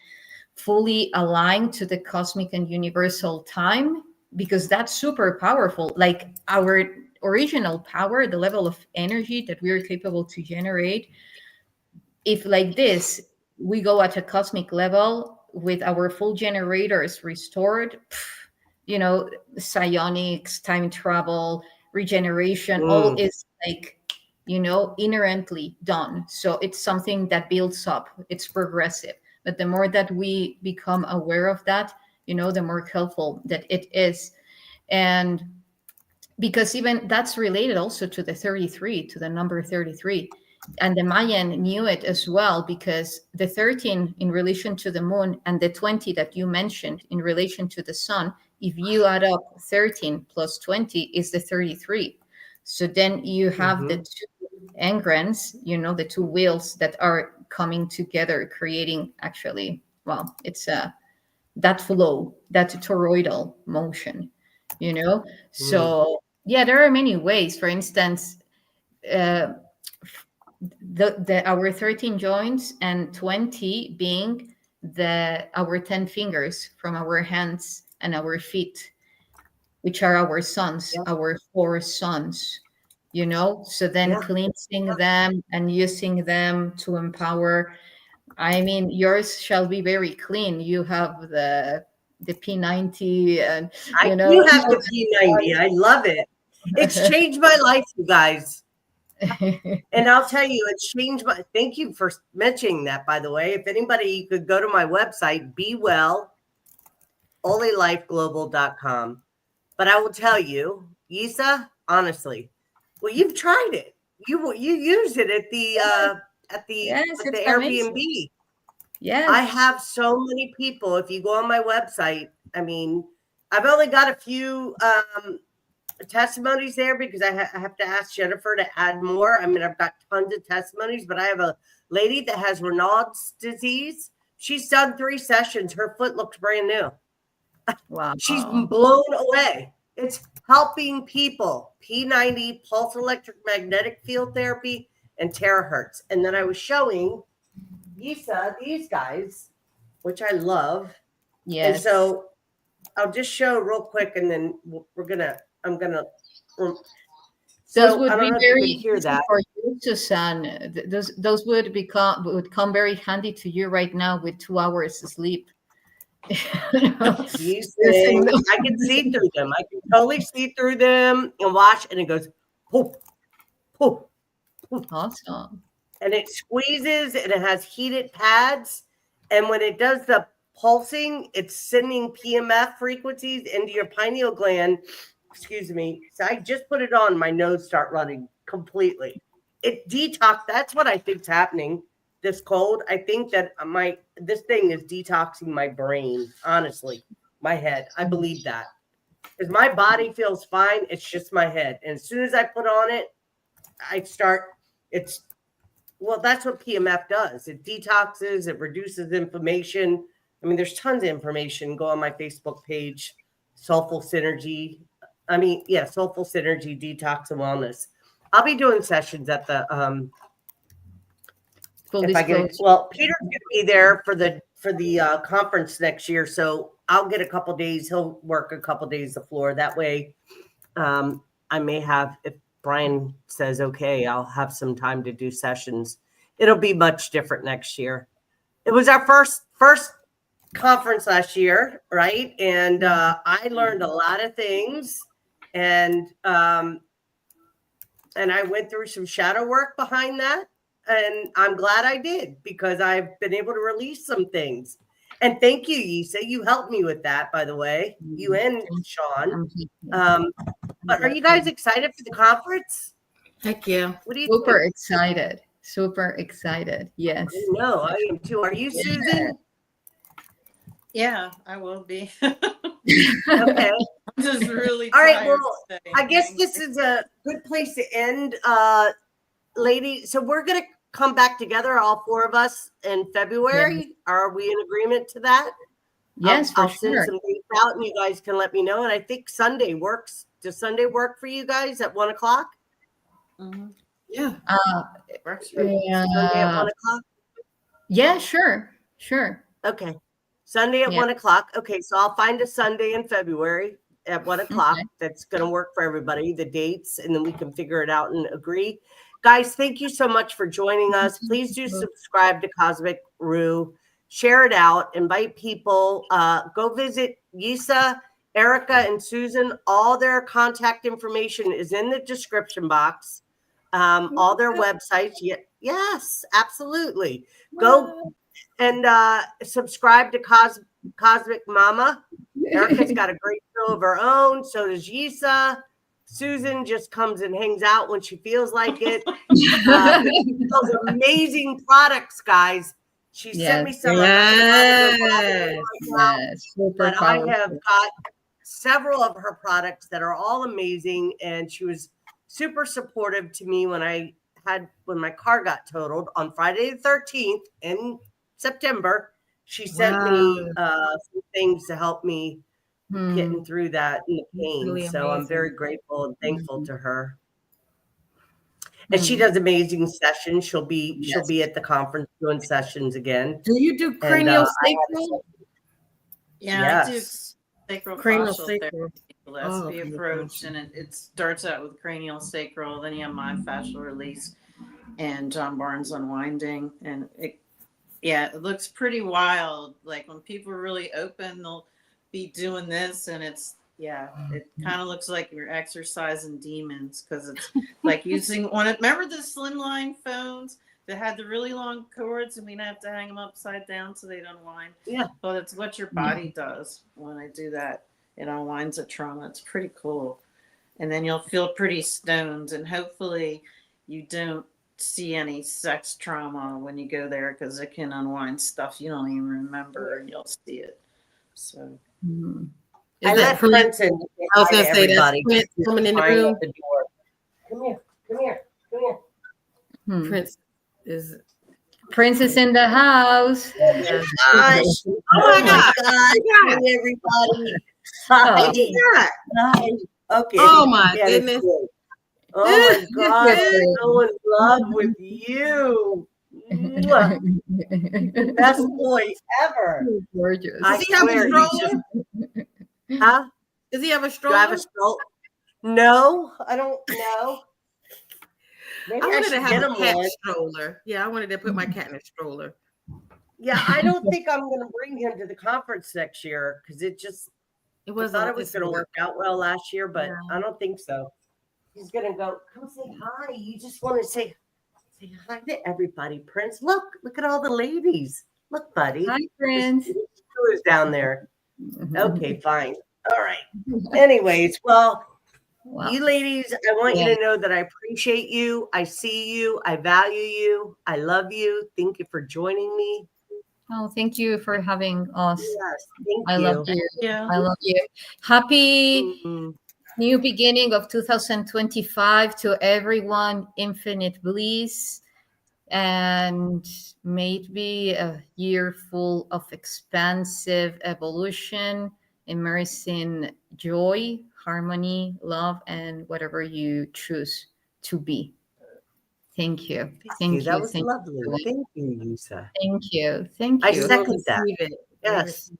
fully aligned to the cosmic and universal time, because that's super powerful. Like our original power, the level of energy that we are capable to generate, if like this, we go at a cosmic level with our full generators restored, psionics, time travel, regeneration, all is like, inherently done. So it's something that builds up, it's progressive. But the more that we become aware of that, the more helpful that it is. And because even that's related also to the 33, to the number 33. And the Mayan knew it as well, because the 13 in relation to the moon and the 20 that you mentioned in relation to the sun, if you add up 13 plus 20 is the 33. So then you have the two engrams, the two wheels that are coming together, creating actually, well, it's that flow, that toroidal motion, So yeah, there are many ways. For instance, our 13 joints and 20 being our 10 fingers from our hands and our feet, which are our sons, our 4 sons, so then cleansing them and using them to empower. I mean, yours shall be very clean. You have the P90, and I do have the P90. I love it. It's changed my life, you guys. And I'll tell you, it's changed my. Thank you for mentioning that, by the way. If anybody could go to my website, bewell.onlylifeglobal.com. But I will tell you, Yssah, honestly, well, you've tried it. You used it at the Airbnb. Amazing. Yes. I have so many people. If you go on my website, I mean, I've only got a few testimonies there because I have to ask Jennifer to add more. I mean, I've got tons of testimonies, but I have a lady that has Raynaud's disease. She's done 3 sessions. Her foot looks brand new. Wow. She's blown away. It's helping people. P90, pulse electromagnetic field therapy, and terahertz. And then I was showing Yssah these guys, which I love. Yes. And so I'll just show real quick, and then I'm gonna. Those would be very easy for you, Susan. Those would come very handy to you right now with 2 hours of sleep. These things, I can see through them. I can totally see through them and watch, and it goes poof, poof, poof. Awesome. And it squeezes, and it has heated pads. And when it does the pulsing, it's sending PMF frequencies into your pineal gland. Excuse me. So I just put it on. My nose start running completely. It detox. That's what I think's happening. This cold. I think that this thing is detoxing my brain. Honestly, my head. I believe that because my body feels fine. It's just my head. And as soon as I put on it, well, that's what PMF does. It detoxes, it reduces inflammation. I mean, there's tons of information. Go on my Facebook page, Soulful Synergy. Soulful Synergy, Detox and Wellness. I'll be doing sessions at the Peter's going to be there for the conference next year, so I'll get a couple days. He'll work a couple days the floor. That way, I may have, if Brian says okay, I'll have some time to do sessions. It'll be much different next year. It was our first conference last year, right? And I learned a lot of things, and I went through some shadow work behind that, and I'm glad I did because I've been able to release some things. And thank you, Yssah. You helped me with that, by the way. You and Sean. But are you guys excited for the conference? Heck yeah. What do you Super think? excited. Super excited. Yes. No, I am too. Are you, Susan? Yeah, I will be. Okay. I'm just really All right. tired Well, today. I guess this is a good place to end, lady. So we're gonna come back together, all four of us, in February. Are we in agreement to that? Yes, I'll for send sure. some dates out, and you guys can let me know. And I think Sunday works. Does Sunday work for you guys at 1 o'clock? Mhm. Yeah. Works for me. Sunday at 1 o'clock. Yeah, sure. Sure. Okay. Sunday at Yeah. 1 o'clock. Okay, so I'll find a Sunday in February at 1 o'clock. Okay. That's going to work for everybody, the dates, and then we can figure it out and agree. Guys, thank you so much for joining us. Please do subscribe to Cosmic Rue. Share it out. Invite people. Go visit Yssah, Erika, and Susan. All their contact information is in the description box. All their websites. Yes, absolutely. Go and subscribe to Cosmic Mama. Erika's got a great show of her own. So does Yssah. Susan just comes and hangs out when she feels like it. Those amazing products, guys. She sent me some. Yes. Yes, super But I powerful. have got several of her products that are all amazing, and she was super supportive to me when my car got totaled on Friday the 13th in September. She sent me some things to help me getting through that and the pain. Really so I'm very amazing. grateful and thankful to her. And she does amazing sessions. She'll be at the conference doing sessions again. Do you do cranial sacral? Yeah, I do Yes. sacral Cranial fascial sacral. therapy, philosophy okay, approach, gotcha. and it starts out with cranial sacral, then you have myofascial release and John Barnes unwinding, and it looks pretty wild. Like when people are really open, they'll be doing this, and it kind of looks like you're exercising demons because it's like using one. Remember the slimline phones that had the really long cords, and we'd have to hang them upside down so they'd unwind. Yeah. Well, that's what your body does when I do that. It unwinds a trauma. It's pretty cool, and then you'll feel pretty stoned, and hopefully, you don't see any sex trauma when you go there because it can unwind stuff you don't even remember, and you'll see it. So. I let Prince in. I was going to say everybody. that's Prince coming in the Crying room. at the door. Come here. Come here. Come here. Prince is. Princess in the house. Yes. Gosh. Oh my God. Hi, everybody. Hi. Hi. Okay. Oh my Yeah, that's goodness. good. Oh my God. I'm so in love with you. Mwah. Best boy ever. Gorgeous. I Does he have a swear, stroller? he's just- Huh? Does he have a Do stroller? I have a stroller? No, I don't know. Maybe I I wanted should to get have a him cat one. stroller. Yeah, I wanted to put my cat in a stroller. Yeah, I don't think I'm going to bring him to the conference next year because I thought it was going to work out well last year, but I don't think so. He's going to go, come say hi. You just want to say hi to everybody, Prince. Look at all the ladies. Look, buddy. Hi, Prince. Who's down there? Okay, fine. All right. Anyways, well, Wow. you ladies, I want you to know that I appreciate you. I see you. I value you. I love you. Thank you for joining me. Oh, thank you for having us. Yes, thank I you. love you. Yeah. I love you. Happy Mhm. new beginning of 2025 to everyone. Infinite bliss. And may it be a year full of expansive evolution, immersing joy, harmony, love, and whatever you choose to be. Thank you. Thank you. That was Thank lovely. you. Thank you, Yssah. Thank you. Thank I you. second that. Receive it. Yes.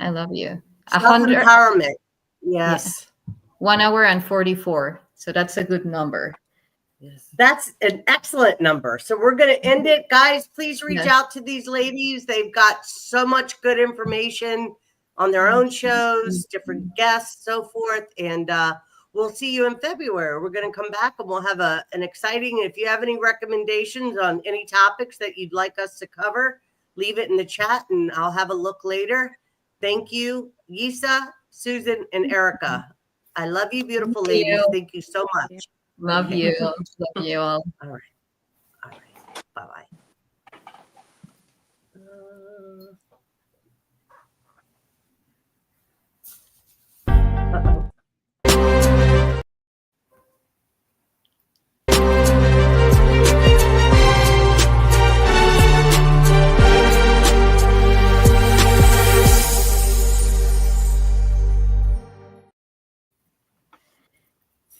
I love you. Self-empowerment. Yes. 1 hour and 44. So that's a good number. Yes. That's an excellent number. So we're going to end it. Guys, please reach Yes. out to these ladies. They've got so much good information on their own shows, different guests, so forth. And we'll see you in February. We're going to come back and we'll have an exciting, if you have any recommendations on any topics that you'd like us to cover, leave it in the chat and I'll have a look later. Thank you, Yssah, Susan, and Erika. I love you, beautiful Thank ladies. you. Thank you so much. Love Okay. you. Love you all. All right. All right. Bye-bye. Uh-oh.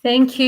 Thank you.